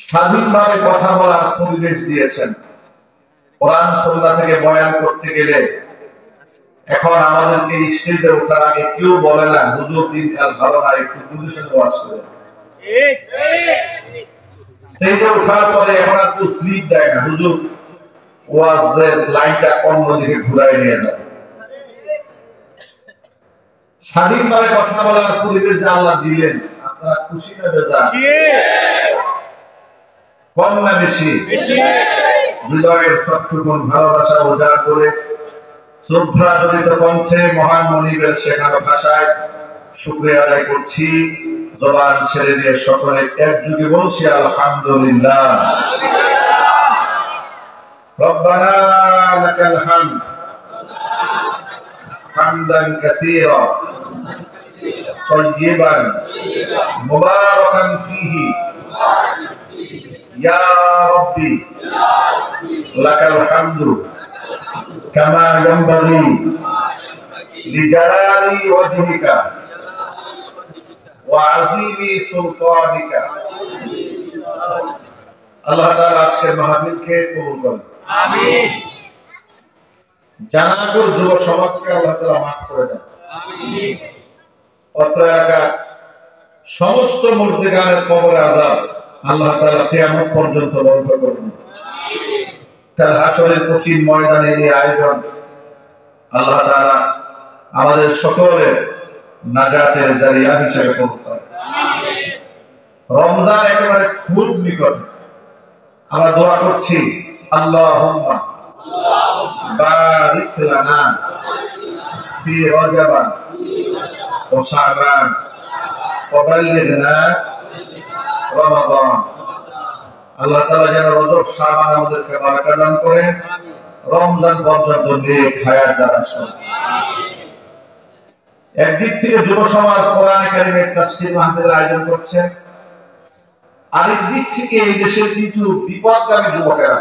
স্বাধীনভাবে কথা বলার পরিবেশ দিয়েছেন। কোরআন সুন্নাহ থেকে বয়ান করতে গেলে এখন আমাদেরকে স্টেজে ওঠার আগে কেউ বলে না হুজুর দিনকাল ভালো না, একটু বুঝে শুনে ওয়াজ করে। স্টেজে ওঠার পরে এখন আর কেউ স্লিপ দেয় না, হুজুর ওয়াজের লাইনটা অন্যদিকে ঘুরাই নিয়ে যায়। স্বাধীনভাবে কথা বলার পরিবেশ যে আল্লাহ দিলেন, আপনারা খুশি না বেজার? কম না বেশি? হৃদয়ের সবটুকু ভালোবাসা উজাড় করে শ্রদ্ধা জড়িত কণ্ঠে মহান মনিবের শেখানো ভাষায় শুকরিয়া আদায় করছি। জবান ছেড়ে দিয়ে সকলে একযোগে বলছি আলহামদুলিল্লাহ। রব্বানা লাকাল হামদ হামদান কাসীরা তাইয়িবান মুবারাকান ফীহি ইয়া রাব্বি লাকাল হামদু কামা ইয়ানবাগি লিজালালি ওয়াজহিকা ওয়া আযীমি সুলতানিকা। আল্লাহ তাআলা আজকের মাহফিলকে কবুল করুন, আমিন। জানাপুর যুব সমাজকে আল্লাহ তাআলা মাফ করে দেন, আমিন। অত্র এলাকার সমস্ত মুর্দেগানের কবরে আযাব আল্লাহ তাআলা কিয়ামত পর্যন্ত বন্ধ করুন, আমিন। কাল হাশরের কঠিন ময়দানে এই আয়োজন আল্লাহ তাআলা আমাদের সকলের নাজাতের জারিয়া হিসেবে কবুল করেন, আমিন। রমজান একেবারে খুব নিকট, আমরা দোয়া করছি আল্লাহুম্মা বারিক লানা ফি রজবান ওয়া শাবান ওয়া বাল্লিগনা রমাদান। আল্লাহ তাআলা যেন রজব শাবান আমাদেরকে বারাকা দান করেন, রমজান পর্যন্ত নেক হায়াত দান করেন। একদিক থেকে যুব সমাজ কোরআনে কারীমের তাফসীর মাহফিলের আয়োজন করছে, আরেক দিক থেকে এই দেশের কিছু বিপদগামী যুবকেরা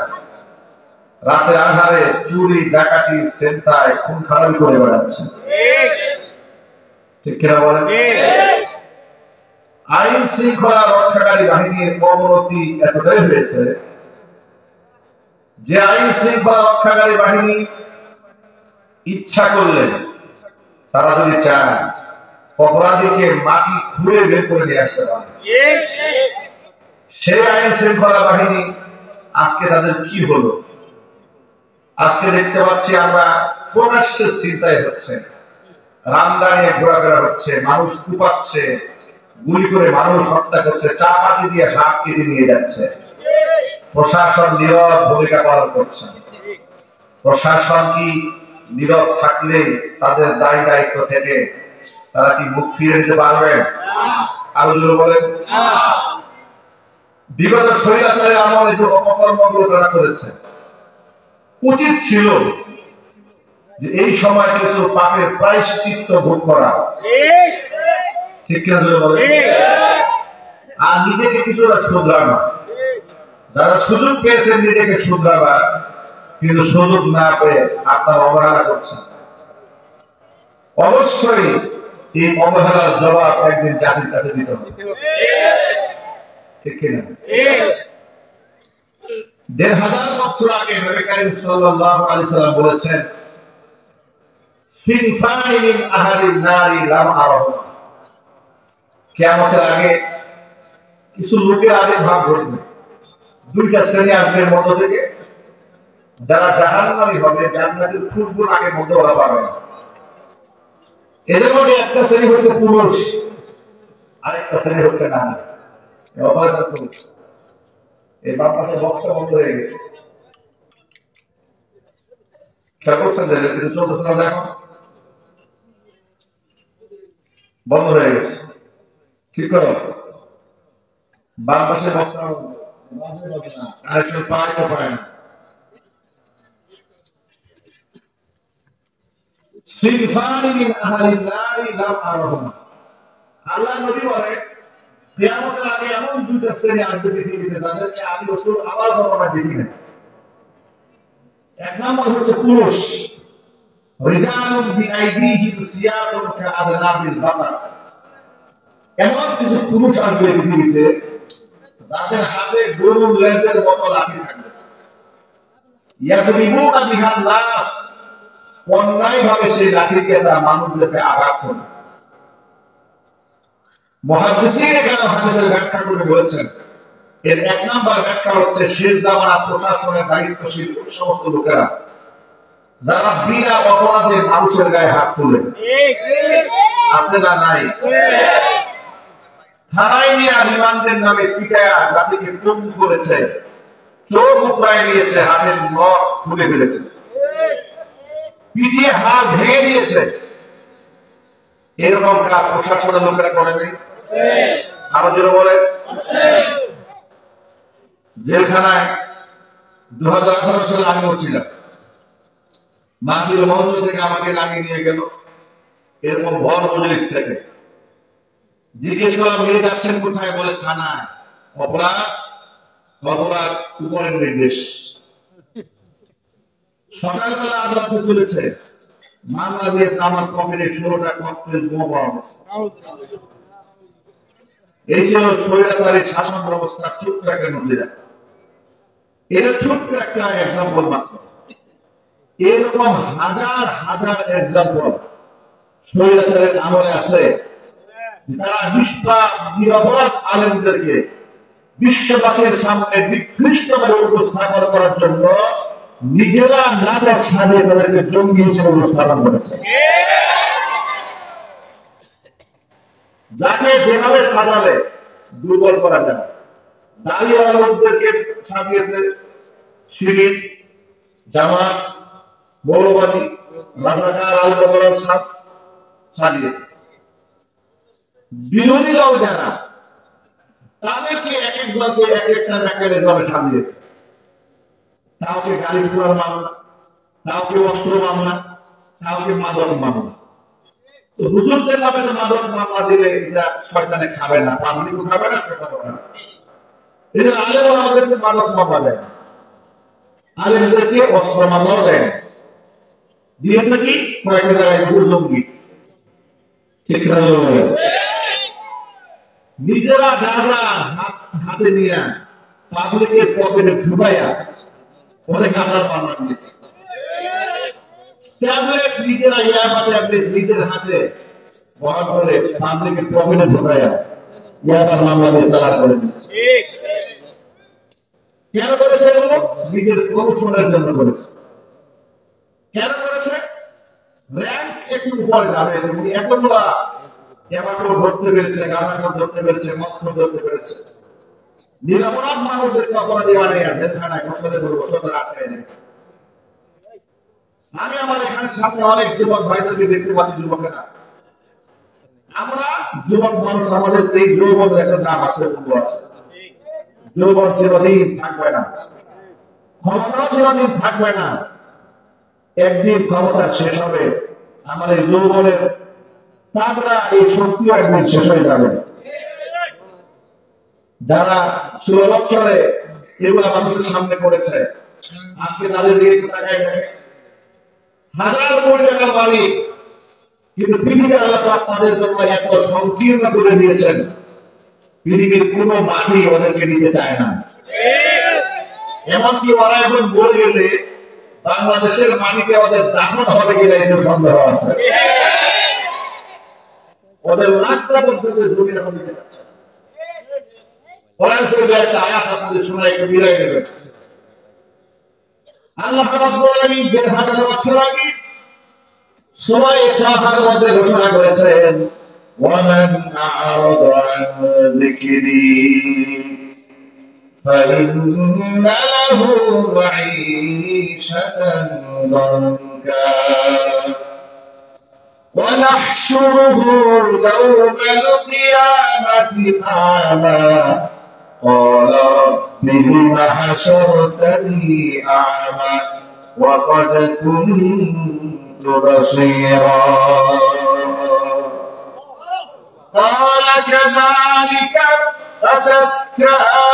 রাতের আধারে চুরি ডাকাতি ছিনতাই খুন খারাপি করে বেড়াচ্ছে, ঠিক কিনা বলেন? আইন শৃঙ্খলা রক্ষাকারী বাহিনীর অবনতি এতটাই হয়েছে যে আইন শৃঙ্খলা রক্ষাকারী বাহিনী ইচ্ছা করলে, তারা যদি চায়, অপরাধীকে মাটি খুঁড়ে বের করে নিয়ে আসতে পারে। সেই আইন শৃঙ্খলা বাহিনী আজকে তাদের কি হলো? আজকে দেখতে পাচ্ছি আমরা প্রকাশ্যে চিন্তায় হচ্ছে, রামদানে ঘোরাফেরা হচ্ছে, মানুষ কুপাচ্ছে, গুলি করে মানুষ হত্যা করছে, চাপাতি দিয়ে হাত কেটে নিয়ে যাচ্ছে। প্রশাসন নীরব ভূমিকা পালন করছে। প্রশাসন কি নীরব থাকলে তাদের দায় দায়িত্ব থেকে তারা কি মুখ ফিরে নিতে পারবেন? আরো জোরে বলেন। বিগত স্বৈরাচারের আমলে যে অপকর্মগুলো তারা করেছে, উচিত ছিল যে এই সময় কিছু পাপের প্রায়শ্চিত্ত ভোগ করা, ঠিক কিনা জোরে বলেন? আর নিজেকে কিছুটা শুধরানো। যারা সুযোগ পেয়েছেন নিজেকে শুধরাবার, কিন্তু সুযোগ না পেয়ে আপনার অবহেলা করছেন, অবশ্যই এই অবহেলার জবাব একদিন জাতির কাছে দিতে হবে, ঠিক কিনা? ১৫০০ বছর আগে নবী করিম সাল্লাল্লাহু আলাইহি সাল্লাম বলেছেন, সিনফানি মিন আহলিন নারি লাম আরাহুমা। কিয়ামতের আগে কিছু লোকের আবির্ভাব ঘটবে, দুইটা শ্রেণী আসবে মধ্য থেকে, যারা জাহান্নামী হবে, জান্নাতের খুশবু আগে মধ্যে ওরা পাবে না। এদের মধ্যে একটা শ্রেণী হচ্ছে পুরুষ, আরেকটা শ্রেণী হচ্ছে নারী। এই বাম পাশে বক্সটা বন্ধ হয়ে গেছে, খেয়াল করছেন? কিন্তু চলতেছে না, দেখো বন্ধ হয়ে গেছে, ঠিক করো। বাম পাশে বক্সটা পায় তো পায় না। আল্লাহ নবী বলে, কিয়ামতের আগে এমন দুইটা শ্রেণী আসবে পৃথিবীতে, যাদেরকে আমি রাসূল আওয়াজ আমরা দেখি না। এক নম্বর হচ্ছে পুরুষ, রিজালুন বিআইদিহিম সিয়াতুন কাআদনাবিল বাকার। এমন কিছু পুরুষ আসবে পৃথিবীতে যাদের হাতে গরুর লেজের মতো লাঠি থাকবে, ইয়াদরিবুনা বিহান নাস, অন্যায়ভাবে সেই লাঠি দিয়ে তারা মানুষদেরকে আঘাত করবে। মুহাদ্দিসিন এখানে হাদিসের ব্যাখ্যা করে বলেছেন, এর এক নাম্বার ব্যাখ্যা হচ্ছে শেষ জামানা প্রশাসনের দায়িত্বশীল সমস্ত লোকেরা যারা বিনা অপরাধে মানুষের গায়ে হাত তুলে, আছে না নাই? থানায় নিয়ে রিমান্ডের নামে পিটায়া জাতিকে পঙ্গু করেছে, চোখ উপড়ায় নিয়েছে, হাতের নখ খুলে ফেলেছে, পিটিয়ে হাত ভেঙে দিয়েছে। এরকম কাজ প্রশাসনের লোকেরা করেনি? আরো জোরে বলে। জেলখানায় 2018 সালে আমিও ছিলাম, মাহফিল মঞ্চ থেকে আমাকে নামিয়ে নিয়ে গেল এরকম বড় পুলিশ থেকে। জিজ্ঞেস করলাম নিয়ে যাচ্ছেন কোথায়? বলে থানায়। অপরাধ? অপরাধ উপরের নির্দেশ। সকালবেলা আদালতে তুলেছে, মামলা দিয়েছে আমার পকেটে 16টা ককটেল বোমা পাওয়া গেছে। এই ছিল স্বৈরাচারী শাসন ব্যবস্থার ছোট্ট একটা নজিরা। এটা ছোট্ট একটা এক্সাম্পল মাত্র। এরকম হাজার হাজার এক্সাম্পল স্বৈরাচারের আমলে আছে, যারা নিরপরাধ আলেমদেরকে বিশ্ববাসীর সামনে নিকৃষ্টভাবে উপস্থাপন করার জন্য নিজেরা নাটক সাজিয়ে তাদেরকে জঙ্গি হিসেবে উপস্থাপন করেছে। যাকে যেভাবে সাজালে দুর্বল করা যায়, দাঁড়িয়েওয়ালা লোকদেরকে সাজিয়েছে শিবির, জামাত, মৌলবাদী, রাজাকার, আল-বদর সাজিয়েছে। বিরোধীরাও যারা, তাদেরকে এক একজনকে এক একটা মেকানিজমে সাজিয়েছে। কাউকে গাড়ি ঘোড়ার মামলা, কাউকে অস্ত্র মামলা, কাউকে মাদক মামলা। তো হুজুরদের নামে তো মাদক মামলা দিলে এটা শয়তানে খাবে না, পাবলিকও খাবে না, শয়তানও খাবে না। এটা আলেম আমাদেরকে মাদক মামলা দেয় না, আলেমদেরকে অস্ত্র মামলাও দেয় না। দিয়েছে কি কয়েকটা জায়গায় জঙ্গি, ঠিক না? নিজেরা গাঁজা হাতে নিয়ে পাবলিকের পকেটে ঢুকাইয়া ওদের গাঁজার মামলা দিয়েছে। ট্যাবলেট নিজেরা ইয়াবা ট্যাবলেট নিজের হাতে বহন করে পাবলিকের পকেটে ঢুকাইয়া ইয়াবার মামলা দিয়ে চালান করে দিয়েছে। কেন করেছে এগুলো? নিজের কমিশনের জন্য করেছে। কেন করেছে? র্যাঙ্ক একটু উপরে যাবে, এতগুলা এবারও ধরতে পেরেছে, গাঁজাখোর ধরতে পেরেছে, মদখোর ধরতে পেরেছে। নিরপরাধ মানুষদেরকে অপরাধী বানিয়ে জেলখানায় বছরের পর বছর ধরে আটকায় রেখেছে। আমি আমার এখানে সামনে অনেক যুবক ভাইদেরকে দেখতে পাচ্ছি, যুবকেরা আমরা যুবক মানুষ, আমাদের এই যৌবনের একটা নাম আছে, মূল্য আছে। যৌবন চিরদিন থাকবে না, ক্ষমতাও চিরদিন থাকবে না। একদিন ক্ষমতা শেষ হবে, আমাদের যৌবনের তাগড়া এই শক্তিও একদিন শেষ হয়ে যাবে। যারা 16 বছরে এগুলা মানুষের সামনে করেছে, আজকে তাদের দিকে একটু তাকাই দেখে, হাজার কোটি টাকার মালিক, কিন্তু পৃথিবীর আল্লাহ তাদের জন্য এত সংকীর্ণ করে দিয়েছেন, পৃথিবীর কোন মাটি ওদেরকে নিতে চায় না। এমনকি ওরা এখন বলে গেলে বাংলাদেশের মাটিতে ওদের দাফন হবে কিনা এর সন্দেহ আছে। ওদের রাস্তা পর্যন্ত জমি এখন দিতে চাচ্ছে। কোরআন শরীফের একটা আয়াত আপনাদের শোনায় একটু বিদায় নেবেন। আল্লাহ রাব্বুল আলামিন ১,৫০০ বছর আগে সূরা তাহার মধ্যে ঘোষণা করেছেন, ওয়ামান আ'রাদা আন যিকরি ফাইন্না লাহু মাঈশাতান দানকা ওয়া নাহশুরুহু ইয়াওমাল কিয়ামাতি আ'মা قال رب لم حشرتني أعمى وقد كنت بصيرا قال كذلك أتتك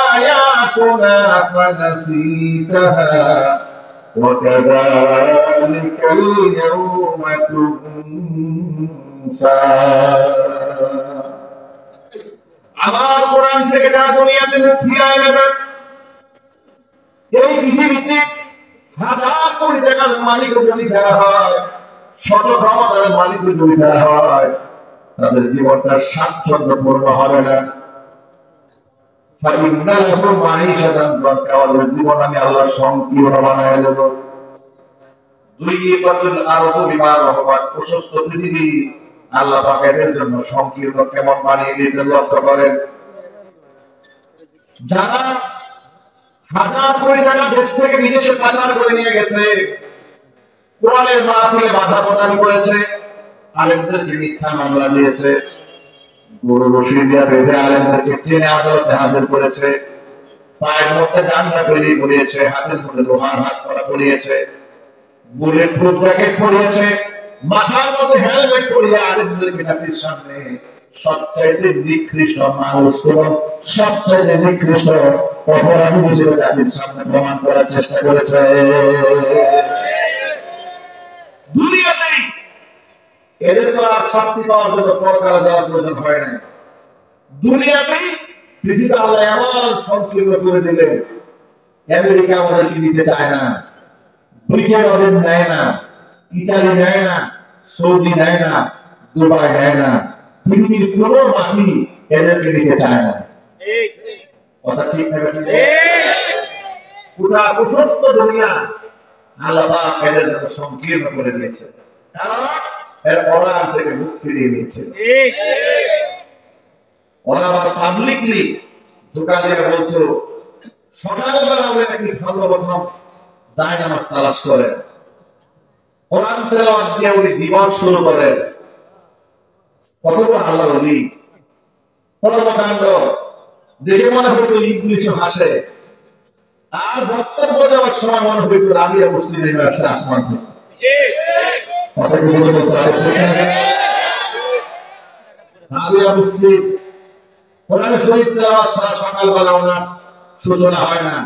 آياتنا فنسيتها وكذلك اليوم تنسى আমার কোরআন থেকে যারা দুনিয়াতে মুখ ফিরায় নেবে, এই পৃথিবীতে হাজার কোটি টাকার মালিক যদি ফেরা হয়, শত ক্ষমতার মালিক যদি ফেরা হয়, তাদের জীবনটা স্বাচ্ছন্দ্যপূর্ণ হবে না। জীবন আমি আল্লাহ সংকীর্ণ বানায় দেব। প্রশস্ত পৃথিবী আল্লাহ পাকের জন্য সংকীর্ণ কেমন বানিয়ে দিয়েছেন লক্ষ্য করেন। যারা হাজার কোটি টাকা দেশ থেকে বিদেশে পাচার করে নিয়ে গেছে, কোরআনের মাহফিলে বাধা প্রদান করেছে, আলেমদেরকে মিথ্যা মামলা দিয়েছে, গরু রশি দিয়ে বেঁধে আলেমদেরকে টেনে আদালতে হাজির করেছে, পায়ের মধ্যে ডান্ডা বেরিয়ে পড়িয়েছে, হাতের মধ্যে লোহার হাত করা পড়িয়েছে, বুলেট প্রুফ জ্যাকেট পরিয়েছে, মাথার মধ্যে হেলমেট পরিয়ে আলেমদেরকে জাতির সামনে সবচাইতে নিকৃষ্ট মানুষ এবং সবচাইতে নিকৃষ্ট অপরাধী হিসেবে জাতির সামনে প্রমাণ করার চেষ্টা করেছে। দুনিয়াতেই এদের তো আর শাস্তি পাওয়ার জন্য পরকালে যাওয়ার প্রয়োজন হয় না। দুনিয়াতেই পৃথিবী আল্লাহ এমন সংকীর্ণ করে দিলেন, আমেরিকা আমাদেরকে নিতে চায় না, ব্রিটেন ওদের নেয় না, ইতালি নেয় না, সৌদি নেয় না, দুবাই নেয় না, পৃথিবীর কোন মাটি এদেরকে নিতে চায় না। কথা ঠিক না? পুরা প্রশস্ত দুনিয়া আল্লাহ পাক এদের জন্য সংকীর্ণ করে দিয়েছে, কারণ এর কোরআন থেকে মুখ ফিরিয়ে নিয়েছে। ওরা আবার পাবলিকলি দোকানে বলতো, সকালবেলা আমরা নাকি সর্বপ্রথম যায় নামাজ তালাশ করেন, কোরআন তেলাওয়াত দিয়ে উনি দিবস শুরু করেন। কত বড় আল্লাহর ওলি, কর্মকাণ্ড দেখে মনে হইতো ইবলিস হাসে, আর বক্তব্য দেওয়ার সময় মনে হইতো রাবিয়া মুস্তি নেমে আসে আসমান থেকে। কথা কি বলতে হবে? রাবিয়া মুস্তি কোরআন শরীফ তেলাওয়াত ছাড়া সকালবেলা ওনার সূচনা হয় না।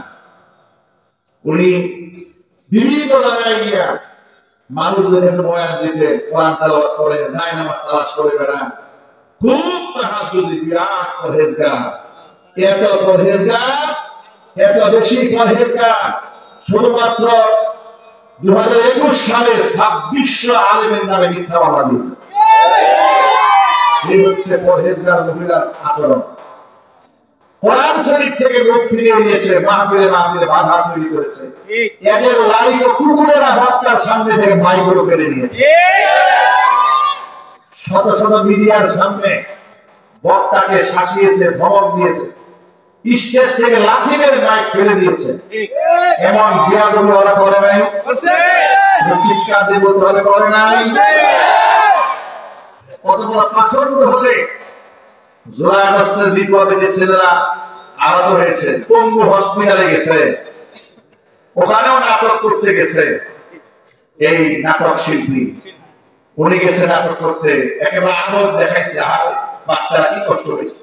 উনি বিভিন্ন জায়গায় গিয়া মানুষদের কাছে বয়ান দিতে, কোরআন তেলাওয়াত করে, যায় নামাজ তালাশ করে বেড়ান। খুব তাহাজ্জুদ, বিরাট পরহেজগার, এত পরহেজগার, এত বেশি পরহেজগার, শুধুমাত্র 2021 সালে 2600 আলেমের নামে মিথ্যা মামলা দিয়েছে। এই হচ্ছে পরহেজগার মহিলার আচরণ। কোরআন শরীফ থেকে মুখ ফিরিয়ে নিয়েছে, মাহফিলে মাহফিলে বাধা তৈরি করেছে। এদের লালিত কুকুরেরা হত্যার সামনে থেকে মাইকগুলো কেড়ে নিয়েছে। শত শত মিডিয়ার সামনে বক্তাকে শাসিয়েছে, ধমক দিয়েছে, স্টেজ থেকে লাথি মেরে মাইক ফেলে দিয়েছে। এমন বিয়াদবি ওরা করে নাই, চিৎকার দিয়ে বলতে হবে করে নাই। কত বড় প্রচন্ড হলে জুলাই আগস্টের বিপ্লবে যে ছেলেরা আহত হয়েছে, পঙ্গু হসপিটালে গেছে, ওখানেও নাটক করতে গেছে। এই নাটক শিল্পী উনি গেছে নাটক করতে, একেবারে আনন্দ দেখাইছে, আর বাচ্চারা কি কষ্ট হয়েছে।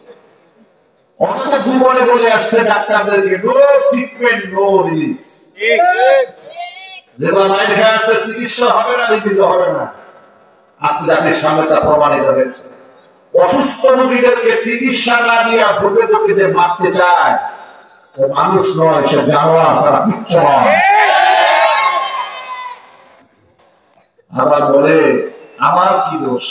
অথচ দুবনে বলে আসছে ডাক্তারদেরকে, নো ট্রিটমেন্ট নো রিলিজ। যেগুলো মাইল খেয়ে আছে চিকিৎসা হবে না, রিলিজ হবে না। আজকে জাতির সামনে তা প্রমাণিত হয়েছে। অসুস্থ রোগীদেরকে চিকিৎসা না দিয়ে ভোটে ভোটে মারতে চায়, ও মানুষ নয়, সে জানোয়ার ছাড়া কিচ্ছু নয়। আবার বলে আমার কি দোষ?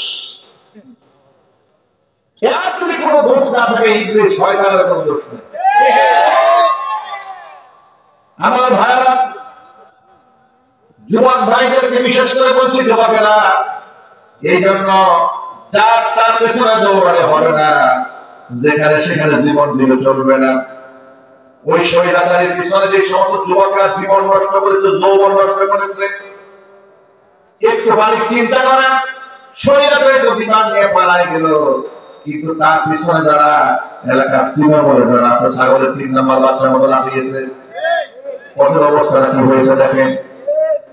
এর যদি কোনো দোষ না থাকে, ইবলিস শয়তানের কোনো দোষ নেই। আমার ভাইরা, যুবক ভাইদেরকে বিশেষ করে বলছি, যুবকেরা এই জন্য যার তার পেছনে দৌড়ালে হবে না, যেখানে সেখানে জীবন দিলে চলবে না। ওই স্বৈরাচারীর পিছনে যে সমস্ত যুবকরা জীবন নষ্ট করেছে, যৌবন নষ্ট করেছে, একটু খালি চিন্তা করেন। স্বৈরাচারী তো বিমান নিয়ে পালায় গেল, কিন্তু তার পিছনে যারা এলাকার তৃণমূলে যারা আছে, ছাগলের 3 নম্বর বাচ্চার মতো লাফিয়েছে, ওদের অবস্থাটা কি হয়েছে দেখেন।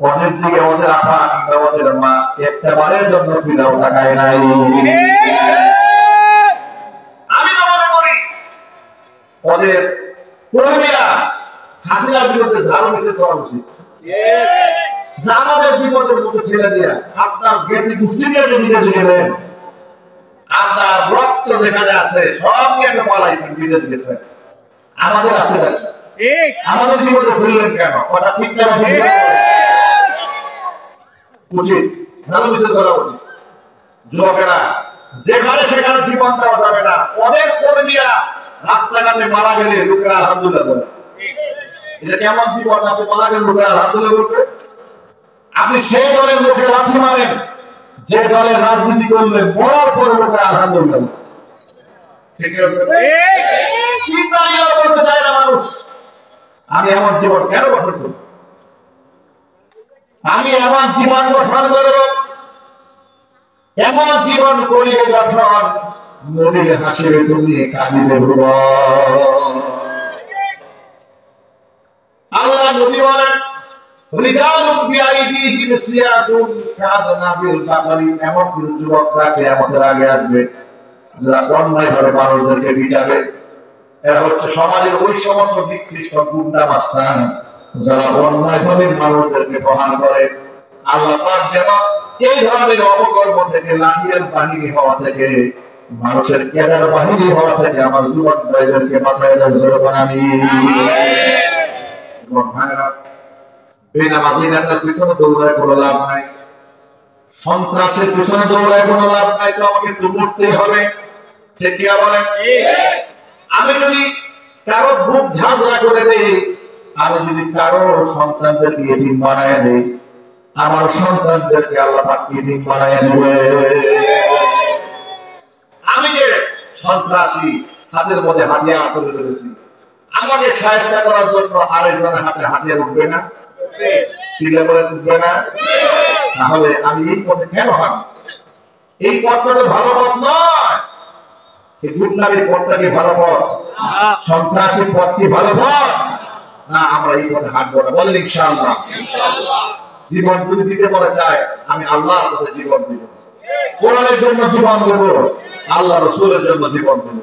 ওদের দিকে ওদের আপা কিংবা ওদের মা একটা বারের জন্য ফিরাও তাকায় নাই। আমি তো মনে করি ওদের কর্মীরা হাসিনার বিরুদ্ধে ঝাড়ু মিছিল করা উচিত। জামাদের বিপদের মধ্যে ছেড়ে দিয়া আপনার জ্ঞাতি গোষ্ঠী নিয়ে বিদেশে গেলেন, আপনার রক্ত যেখানে আছে সব নিয়ে পালাইছেন, বিদেশ গেছেন। আমাদের আছে না, আমাদের বিপদে ফেললেন কেন? কথা ঠিক না? উচিত, ভালো বিচার করা উচিত। যুবকেরা, যেখানে সেখানে জীবন দেওয়া যাবে না। অনেক কর্মীরা রাস্তাঘাটে মারা গেলে লোকেরা আলহামদুলিল্লাহ বলে, এটা কেমন জীবন? আপনি মারা গেলে লোকেরা আলহামদুলিল্লাহ বলবে? আপনি সেই দলের মুখে লাথি মারেন যে দলের রাজনীতি করলে মরার পরে লোকেরা আলহামদুলিল্লাহ। ঠিক করতে চায় না মানুষ। আমি আমার জীবন কেন গঠন করব? আমি আমার জীবন গঠন করব, এমন জীবন করিবে গঠন, মরিলে হাসিবে তুমি, কাঁদিবে ভুবন। আল্লাহ নবী বলেন, রিজালুন বিআইদিহিম সিয়াতুন কাদনা বিল বাকরি, এমন কিছু যুবকরা কিয়ামতের আগে আসবে যারা অন্যায়ভাবে মানুষদেরকে বিচারে। এরা হচ্ছে সমাজের ওই সমস্ত নিকৃষ্ট গুন্ডা মাস্তান যারা অন্যায়ভাবে মানুষদেরকে প্রহার করে। আল্লাহ পাক যেন এই ধরনের অপকর্ম থেকে, লাঠিয়াল বাহিনী হওয়া থেকে, মানুষের ক্যাডার বাহিনী হওয়া থেকে আমার যুবক ভাইদেরকে বাঁচায় দেন। জোরে আমিন। বেনামাজি নেতার পিছনে দৌড়ায় কোনো লাভ নাই, সন্ত্রাসের পিছনে দৌড়ায় কোনো লাভ নাই। তো আমাকে তো মরতেই হবে, ঠিক কি বলেন? আমি যদি কারো বুক ঝাঁঝরা করে দেই, আমি যদি কারো সন্তানদেরকে এতিম বানায় দেই, আমার সন্তানদেরকে আল্লাহ পাক এতিম বানায় দেবে। আমি যে সন্ত্রাসী, হাতের মধ্যে হাতিয়ার তুলে ধরেছি, আমাকে সাহায্য করার জন্য আরেকজনের হাতে হাতিয়ার উঠবে না? চিন্তা করে উঠবে না? তাহলে আমি এই পথে কেন হাঁট? এই পথটা তো ভালো পথ নয়। গুন্ডামির পথটা কি ভালো পথ? সন্ত্রাসের পথ কি ভালো পথ? না, আমরা এই পথে হাঁটবো না। বলেন ইনশাআল্লাহ। জীবন যদি দিতে বলে চায়, আমি আল্লাহর পথে জীবন দিব, কোরআনের জন্য জীবন দেব, আল্লাহ রাসূলের জন্য জীবন দেব।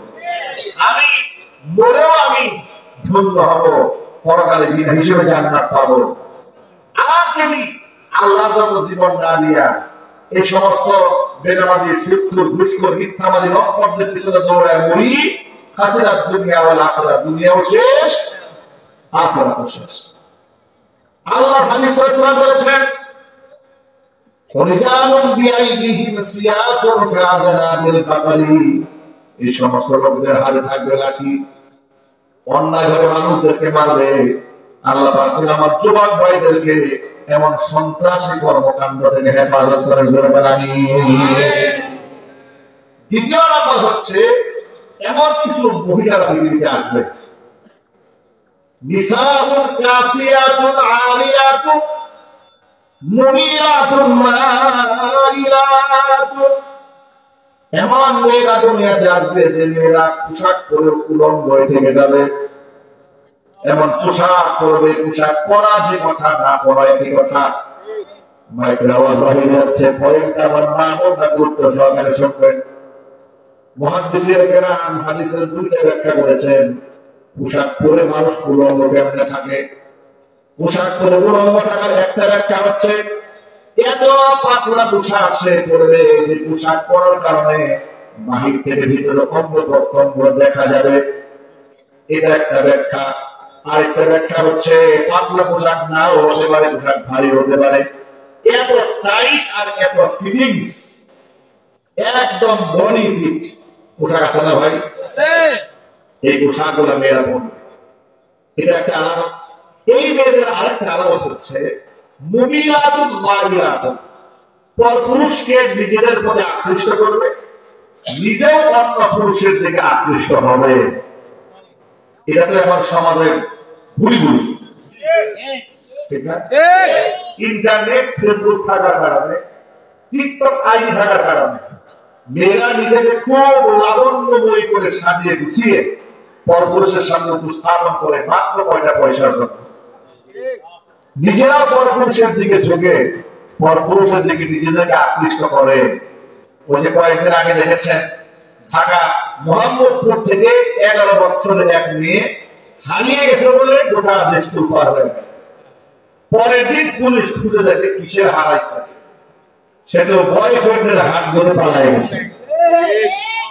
আমি মরেও আমি ধন্য হব, পরকালে বিনা হিসেবে জান্নাত পাবো। আর যদি আল্লাহর জন্য জীবন না দিয়া এই সমস্ত বেনামাজি, সুদখোর, ঘুষখোর, মিথ্যাবাদী রক্ষকদের পিছনে দৌড়ায় মরি, খাসিরাত দুনিয়া ওয়াল আখিরাত, দুনিয়াও শেষ, আখিরাতও শেষ। আল্লাহ হাবিব সাল্লাল্লাহু আলাইহি ওয়াসাল্লাম বলেছেন, রিজালুন বিআইদিহিম সিয়াতুন কাদনা বিল বাকরি, এই সমস্ত লোকদের হাতে থাকবে লাঠি, অন্যায়ভাবে মানুষদেরকে মারবে। আল্লাহ পাক আমার যুবক ভাইদেরকে এমন সন্ত্রাসী কর্মকাণ্ড থেকে হেফাজত করে। জোরে বলেন আমিন। দ্বিতীয় নাম্বার হচ্ছে, এমন কিছু মহিলারা পৃথিবীতে আসবে, নিসাউন কাসিয়াতুন আলিয়াতুন মুমিরাতুন মাইলাতুন, এমন মেয়েরা দুনিয়াতে আসবে যে মেয়েরা পোশাক পরে উলঙ্গ হয়ে থেকে যাবে। এমন পোশাক পরবে, পোশাক পরা যে কথা, না পরা একই কথা। মাইকের আওয়াজ বাহির হচ্ছে, পয়েন্টটা আমার নামটা গুরুত্ব সহকারে শুনবেন। মুহাদ্দিসিরা কেরাম হাদিসের দুইটা ব্যাখ্যা করেছেন। পোশাক পরে মানুষ উলঙ্গ কেমনে থাকে? পোশাক পরে উলঙ্গ থাকার একটা ব্যাখ্যা হচ্ছে, এত পাতলা পোশাক সে পরবে যে পোশাক পরার কারণে বাহির থেকে ভিতরে অঙ্গ প্রত্যঙ্গ দেখা যাবে, এটা একটা ব্যাখ্যা। আরেকটা ব্যাখ্যা হচ্ছে, পাতলা পোশাক নাও হতে পারে, পোশাক ভারী হতে পারে, এত টাইট আর এত ফিটিংস, একদম বডি ফিট পোশাক আছে না ভাই? এই পোশাকগুলো মেয়েরা পরবে, এটা একটা আলামত। এই মেয়েদের আরেকটা আলামত হচ্ছে মুমিনাতুন মাইলাতুন, পরপুরুষকে নিজেদের প্রতি আকৃষ্ট করবে, নিজেও অন্য পুরুষের দিকে আকৃষ্ট হবে। এটা তো এখন সমাজের ভুলি ভুলি, ঠিক না? ইন্টারনেট, ফেসবুক থাকার কারণে, টিকটক আইডি থাকার কারণে মেয়েরা নিজেকে খুব লাবণ্যময়ী করে সাজিয়ে গুছিয়ে পরপুরুষের সামনে উপস্থাপন করে মাত্র কয়টা পয়সার জন্য। নিজেরাও পরপুরুষের দিকে ঝুঁকে পরপুরুষের দিকে নিজেদেরকে আকৃষ্ট করে। ওই যে কয়েকদিন আগে দেখেছেন, ঢাকা মোহাম্মদপুর থেকে 11 বছরের এক মেয়ে হারিয়ে গেছে বলে গোটা দেশ পার হয়ে গেল। পরের দিন পুলিশ খুঁজে দেখে কিসের হারাইছে, সেটা বয়ফ্রেন্ডের হাত ধরে পালাই গেছে।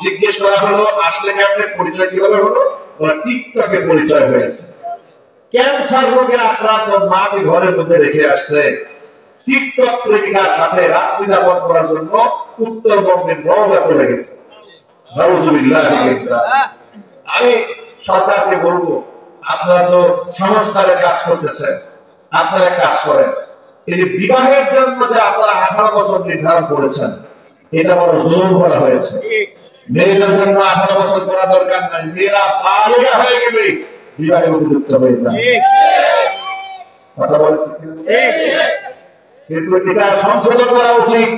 জিজ্ঞেস করা হলো আসলে কি আপনার পরিচয় কিভাবে হলো? টিকটকে পরিচয় হয়েছে। ক্যান্সার রোগে আক্রান্ত মাকে ঘরের মধ্যে রেখে আসছে, টিকটক প্রেমিকার সাথে রাত্রি যাপন করার জন্য উত্তরবঙ্গের নওগাঁ চলে গেছে। আমি সরকারকে বলবো, আপনারা তো সংস্কারের কাজ করতেছেন, আপনারা কাজ করেন। এই বিবাহের জন্য যে আপনারা 18 বছর নির্ধারণ করেছেন, এটা বড় জোর করা হয়েছে। মেয়েদের জন্য 18 বছর করা দরকার নাই, মেয়েরা বালিকা হয়ে গেলে বিবাহের উপযুক্ত হয়ে যায়। কথা বলে কিন্তু এটা সংশোধন করা উচিত।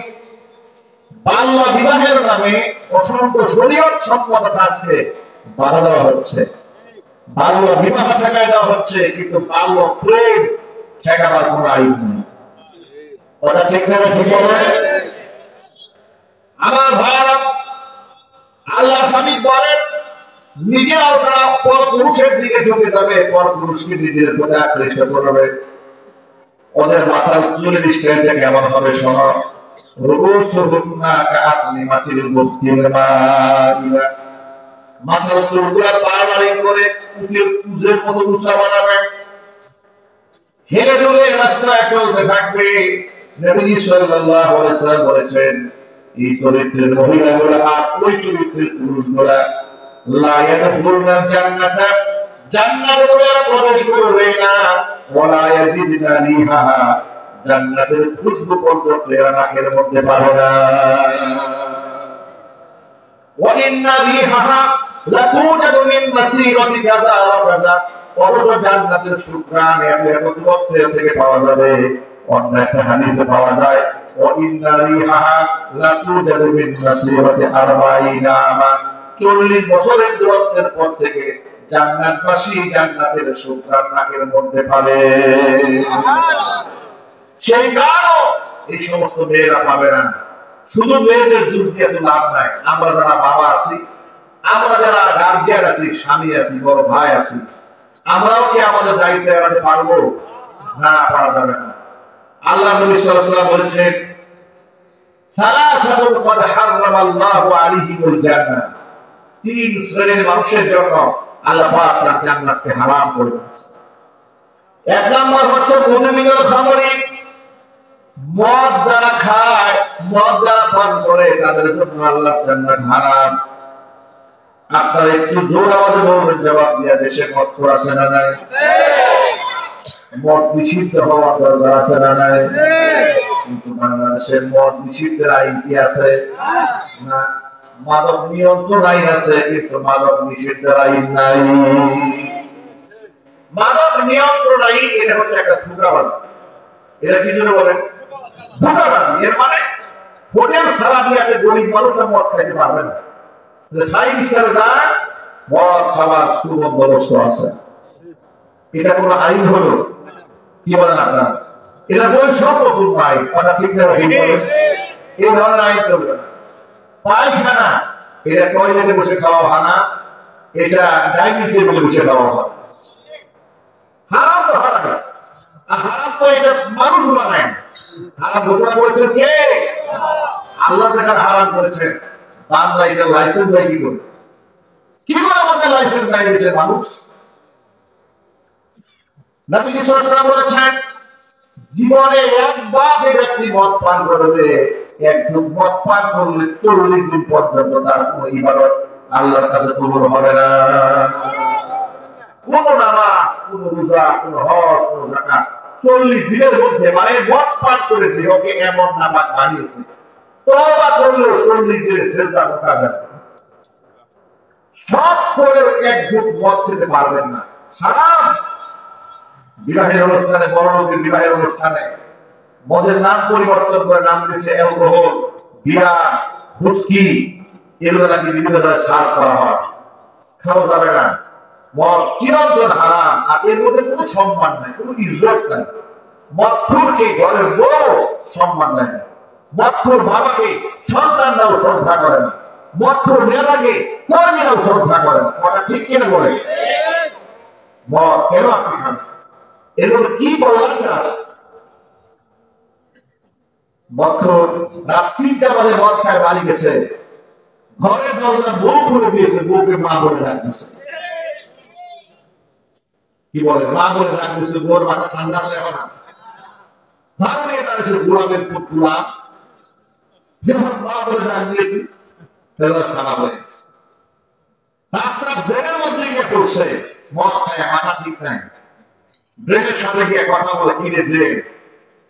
বাল্য বিবাহের নামে অসংখ্য শরীয়ত সম্মত কাজকে বাধা দেওয়া হচ্ছে, বাল্য বিবাহ ঠেকায় দেওয়া হচ্ছে, কিন্তু বাল্য প্রেম ঠেকাবার কোন আইন নেই। কথা ঠিক না? ঠিক বলে আমার ভাইরা, আল্লাহ হাবিব বলেন নিজেরাও তারা পর পুরুষের দিকে ঝুঁকে যাবে, পর পুরুষকে নিজের প্রতি আকৃষ্ট করবে। ওদের মাথার চুলের স্টাইলটা কেমন হবে শোনো। মাথার চুলগুলা বাড়াবাড়ি করে কুজের মতো উঁচা বানাবে, হেলে দুলে রাস্তায় চলতে থাকবে। নবী সাল্লাল্লাহু আলাইহি ওয়াসাল্লাম বলেছেন এই চরিত্রের মহিলাগুলা আর ওই চরিত্রের পুরুষগুলা লা ইয়াদখুলুনাল জান্নাতা, জান্নাতে ওরা প্রবেশ করবে না, ওয়ালা ইয়াজিদুনা রিহাহা, জান্নাতের খুশবু পর্যন্ত এরা নাকের মধ্যে পাবে না। ওয়া ইন্না রিহাহা লাতুজাদু মিন মাসিরাতি কাযা ওয়া কাযা, অথচ জান্নাতের সুঘ্রাণ এত দূর থেকে পাওয়া যাবে। অন্য একটা হাদিসে পাওয়া যায় ওয়া ইন্না রিহাহা লাতুজাদু মিন মাসিরাতি 40 আমা, 40 বছরের দূরত্বের পর থেকে জান্নাতবাসী জান্নাতের সুঘ্রাণ নাকের মধ্যে পাবে। সেই কারণে এই সমস্ত মেয়েরা পাবে না। শুধু মেয়েদের দোষ দিয়ে তো লাভ নাই। আমরা যারা বাবা আছি, আমরা যারা গার্জিয়ান আছি, স্বামী আছি, বড় ভাই আছি, আমরাও কি আমাদের দায়িত্ব এড়াতে পারবো? না, পারা যাবে না। আল্লাহ নবী সাল্লাল্লাহু আলাইহি ওয়াসাল্লাম বলেছেন সালাসাতুন ক্বাদ হারামাল্লাহু আলাইহিমুল জান্নাহ, 3 শ্রেণীর মানুষের জন্য আল্লাহ পাক তার জান্নাতকে হারাম করে দিয়েছেন। এক নম্বর হচ্ছে মুদমিনুল খামরি, মদ যারা খায়, মদ যারা পান করে, তাদের জন্য আল্লাহ জান্নাত হারাম। আপনারা একটু জোর আওয়াজে বলবেন, জবাব দিয়া, দেশে মদ খোর আছে না নাই? মদ নিষিদ্ধ হওয়ার দরকার আছে না নাই? কিন্তু বাংলাদেশের মদ নিষিদ্ধের আইন কি আছে? না। মাদক নিয়ন্ত্রণ আইন আছে, কিন্তু মাদক নিষিদ্ধের আইন নাই। মাদক নিয়ন্ত্রণ আইন এটা হচ্ছে একটা ধোঁকাবাজি। এটা কি জন্য বলেন? ধোঁকাবাজি। এর মানে হোটেল সারা দিয়ে গরিব মানুষের মদ খাইতে পারবে না, 5 স্টারে যায় মদ খাবার সুবন্দোবস্ত আছে। এটা কোন আইন হলো? কি বলেন আপনারা? এটা বৈষম্যপূর্ণ আইন। কথা ঠিক না? এই ধরনের আইন চলবে না। পায়খানা এটা টয়লেটে বসে খাওয়া হানা, এটা ডাইনিং টেবিলে বসে খাওয়া হয়। হারাম তো হারাম, আর হারাম তো এটা মানুষ বানায়। হারাম ঘোষণা করেছেন কে? আল্লাহ তাআলা হারাম করেছেন। বাংলা এটা লাইসেন্স দেয় কি করে? কি করে আমাদের লাইসেন্স দেয় দেশের মানুষ? নবী সাল্লাল্লাহু আলাইহি ওয়াসাল্লাম বলেছেন জীবনে একবার যে ব্যক্তি মদ পান করবে, এক ঢোক মদ পান করলে 40 দিন পর্যন্ত তার কোনো ইবাদত আল্লাহর কাছে কবুল হবে না। কোন নামাজ, কোন রোজা, কোন হজ, কোন যাকাত 40 দিনের মধ্যে, মানে মদ পান করে দেহকে এমন নামাজ বানিয়েছে, তওবা করলেও 40 দিনে সিজদা করতে যাবে। সব করে এক ঢোক মদ খেতে পারবেন না, হারাম। বিবাহের অনুষ্ঠানে, বড় লোকের বিবাহের অনুষ্ঠানে মদের নাম পরিবর্তন করে নাম দিয়েছে অ্যালকোহল, বিয়ার, হুস্কি, এগুলো নাকি বিভিন্ন জায়গায় ছাড় করা হয়। খাওয়া যাবে না। মদ চিরন্তন হারাম, আর এর মধ্যে কোনো সম্মান নাই, কোনো ইজ্জত নাই। মদখোরকে ঘরের বড় সম্মান নাই, মদখোর বাবাকে সন্তানরাও শ্রদ্ধা করে না, মদখোর নেতাকে কর্মীরাও শ্রদ্ধা করে না। কথা ঠিক কিনা বলে? মদ কেন আপনি খান? এর মধ্যে কি বললাম আছে? মদখোর রাত 3টা বাজে মদ খায় বাড়ি গেছে, ঘরের দরজা বউ খুলে দিয়েছে, বউকে মা বলে ডাক দিয়েছে। কি বলে মা বলে ডাক দিয়েছে, বউর মাথা ঠান্ডা আছে এখন না। ধারণে দাঁড়িয়েছে গোলামের পুত গোলাম, যেমন মা বলে ডাক দিয়েছি ছাড়া হয়ে গেছে। রাস্তা ব্রেনের মধ্যে গিয়ে পড়ছে, মদ খায়, মাথা ঠিক নাই। ব্রেনের সামনে গিয়ে কথা বলে, কি রে ব্রেন,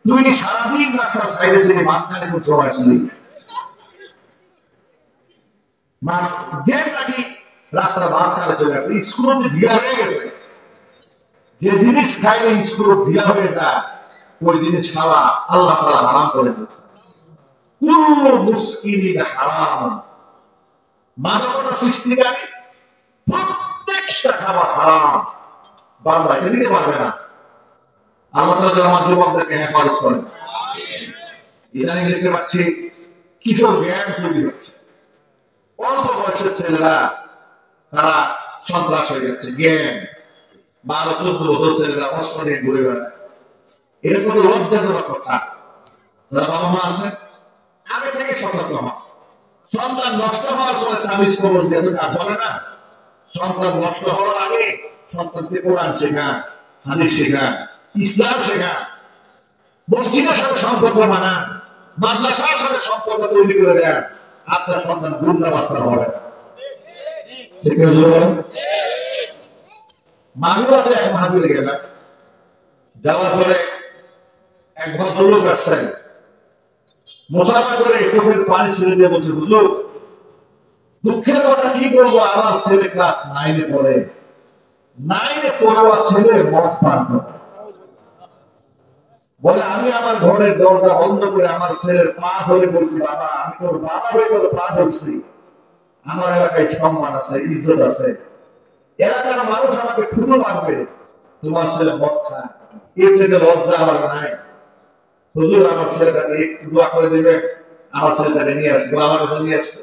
তুই সারাদিন রাস্তার সাইডে ছিলি, মাঝখানে কোন সময় ছিলি? রাস্তার মাঝখানে চলে আসে, স্ক্রু ঢিলা হয়ে গেছে। যে জিনিস খাইলে স্ক্রু ঢিলা হয়ে যায়, ওই জিনিস খাওয়া আল্লাহ তাআলা হারাম করে দিয়েছে। কুল্লু মুসকিরিন হারাম, মানবতা সৃষ্টিকারী প্রত্যেকটা খাবার হারাম। বান্দা এটা নিতে পারবে না। আল্লাহ তাআলা আমার যুবকদেরকে হেফাজত করেন। ইদানিং দেখতে পাচ্ছি কিশোর গ্যাং তৈরি হচ্ছে, অল্প বয়সের ছেলেরা তারা সন্ত্রাস হয়ে যাচ্ছে। গ্যাং 12-14 বছর ছেলেরা অস্ত্র নিয়ে ঘুরে বেড়ায়। এটা কোনো লজ্জাজনক কথা। যারা বাবা মা আছে আগে থেকে সতর্ক হন। সন্তান নষ্ট হওয়ার পরে তাবিজ কবজ দিয়ে তো কাজ হবে না। সন্তান নষ্ট হওয়ার আগে সন্তানকে কোরআন শেখা, হাদিস শেখা, ইসলাম শেখা, মসজিদের সাথে সম্পর্ক বানান, মাদ্রাসার সাথে সম্পর্ক তৈরি করে দেন। আপনার সন্তান গুন্ডা বাস্তা হবে। মাগুরাতে এক মাহফিলে গেলাম, যাওয়ার পরে এক ভদ্রলোক আসছেন, মোসাফা করে চোখের পানি ছেড়ে দিয়ে বলছে, হুজুর দুঃখের কথা কি বলবো, আমার ছেলে ক্লাস 9-এ পড়ে, 9-এ পড়ুয়া ছেলে মদ পান করে। বলে আমি আমার ঘরের দরজা বন্ধ করে আমার ছেলের পা ধরে বলছি, বাবা আমি তোর বাবা হয়ে তোর পা ধরছি, আমার এলাকায় সম্মান আছে, ইজ্জত আছে, এলাকার মানুষ আমাকে ঠুটো মারবে, তোমার ছেলে মদ খায়, এর চাইতে লজ্জা আমার নাই। হুজুর আমার ছেলেটাকে একটু দোয়া করে দিবে। আমার ছেলেটাকে নিয়ে আসছে, আমার কাছে নিয়ে আসছে।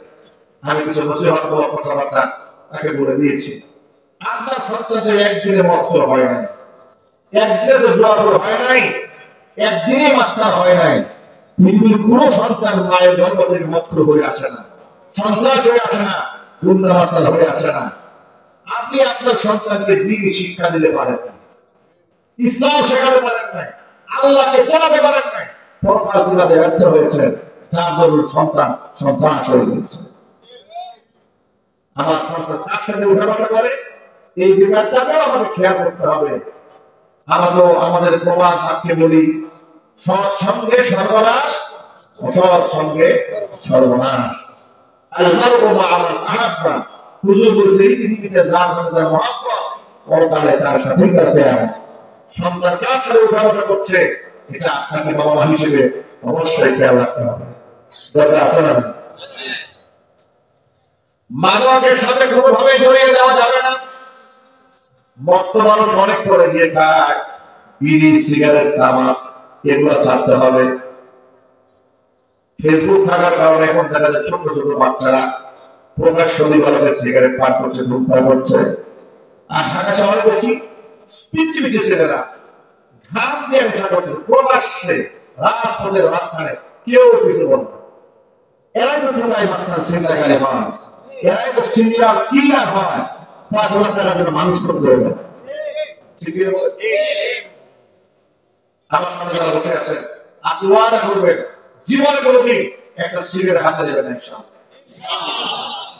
আমি কিছু নসিহত বলা কথাবার্তা তাকে বলে দিয়েছি। আপনার সন্তানের একদিনে মদ হয় নাই, একদিনে তো জোয়ার হয় নাই, একদিনে মাস্টার হয় নাই। পৃথিবীর কোন সন্তান মায়ের গর্ভ থেকে মৎক্র হয়ে আসে না, সন্ত্রাস হয়ে আসে না, গুন্ডা মাস্টার হয়ে আসে না। আপনি আপনার সন্তানকে দিনই শিক্ষা দিতে পারেন না, ইসলাম শেখাতে পারেন নাই, আল্লাহকে জানাতে পারেন নাই, পরকাল জীবনে ব্যর্থ হয়েছে, যার দরুন সন্তান সন্ত্রাস হয়ে গেছে। আমার সন্তান তার সাথে উঠা বসা করে, এই বিকারটাকেও আমাদের খেয়াল করতে হবে। আমাদের প্রবাদ বাক্যে বলি, সৎ সঙ্গে সর্বনাশ, অসৎ সঙ্গে সর্বনাশ। আল-মারউ মা'a মান আহাব্বা, হুজুর বলেছে এই পৃথিবীতে যার সাথে তার মহব্বত, পরকালে তার সাথেই তার কিয়ামত। সন্তান কার সাথে উঠা বসা করছে, এটা আপনাকে বাবা মা হিসেবে অবশ্যই খেয়াল রাখতে হবে। দরকার আছে না? মাদকের সাথে কোনোভাবে জড়িয়ে দেওয়া যাবে না। মত্ত মানুষ অনেক করে গিয়ে খায়, বিড়ি, সিগারেট, তামাক, এগুলো ছাড়তে হবে। ফেসবুক থাকার কারণে এখন দেখা যায় ছোট ছোট বাচ্চারা প্রকাশ্য দিবালোকে সিগারেট পান করছে, ধূমপান করছে। আর ঢাকা শহরে দেখি পিচ্ছি পিচ্ছি ছেলেরা ঘাম দিয়ে নেশা করতেছে প্রকাশ্যে, রাজপথের মাঝখানে, কেউ কিছু বলবে। এরাই তো চোরাই মাঝখানে ছিনতাইকারী হয়, এরাই তো সিরিয়াল কিলার হয়, 5,000 টাকার জন্য মানুষ করতে হয়ে যায়। আমার সামনে যারা বসে আছেন, আজকে ওয়াদা করবেন জীবনে কোনোদিন একটা সিগারেট হাতে দেবেন না।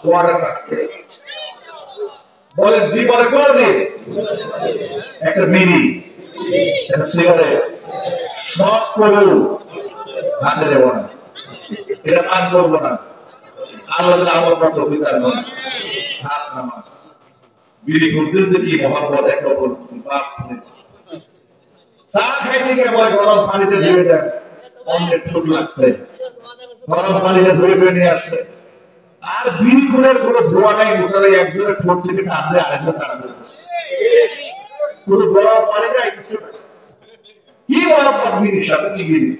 ওয়াদা বলেন জীবনে কোনোদিন একটা বিড়ি, একটা সিগারেট, সব করবো হাতে দেবো না, এটা পান করবো না। আল্লাহ আমার কত অধিকার নয়। হাত নামা বিড়ি ঘুরতে কি মহাপদ একটা চা খাইতে গিয়ে বলে গরম পানিতে ধুয়ে দেন, অনেক ঠোঁট লাগছে, গরম পানিতে ধুয়ে ধুয়ে নিয়ে আসছে। আর বিড়ি খুনের কোনো ধোয়া নাই, মুসারে একজনের ঠোঁট থেকে টানলে আরেকজন টানা কোনো গরম পানি নাই, কিছু কি মহাপদ বিড়ির সাথে কি বিড়ি।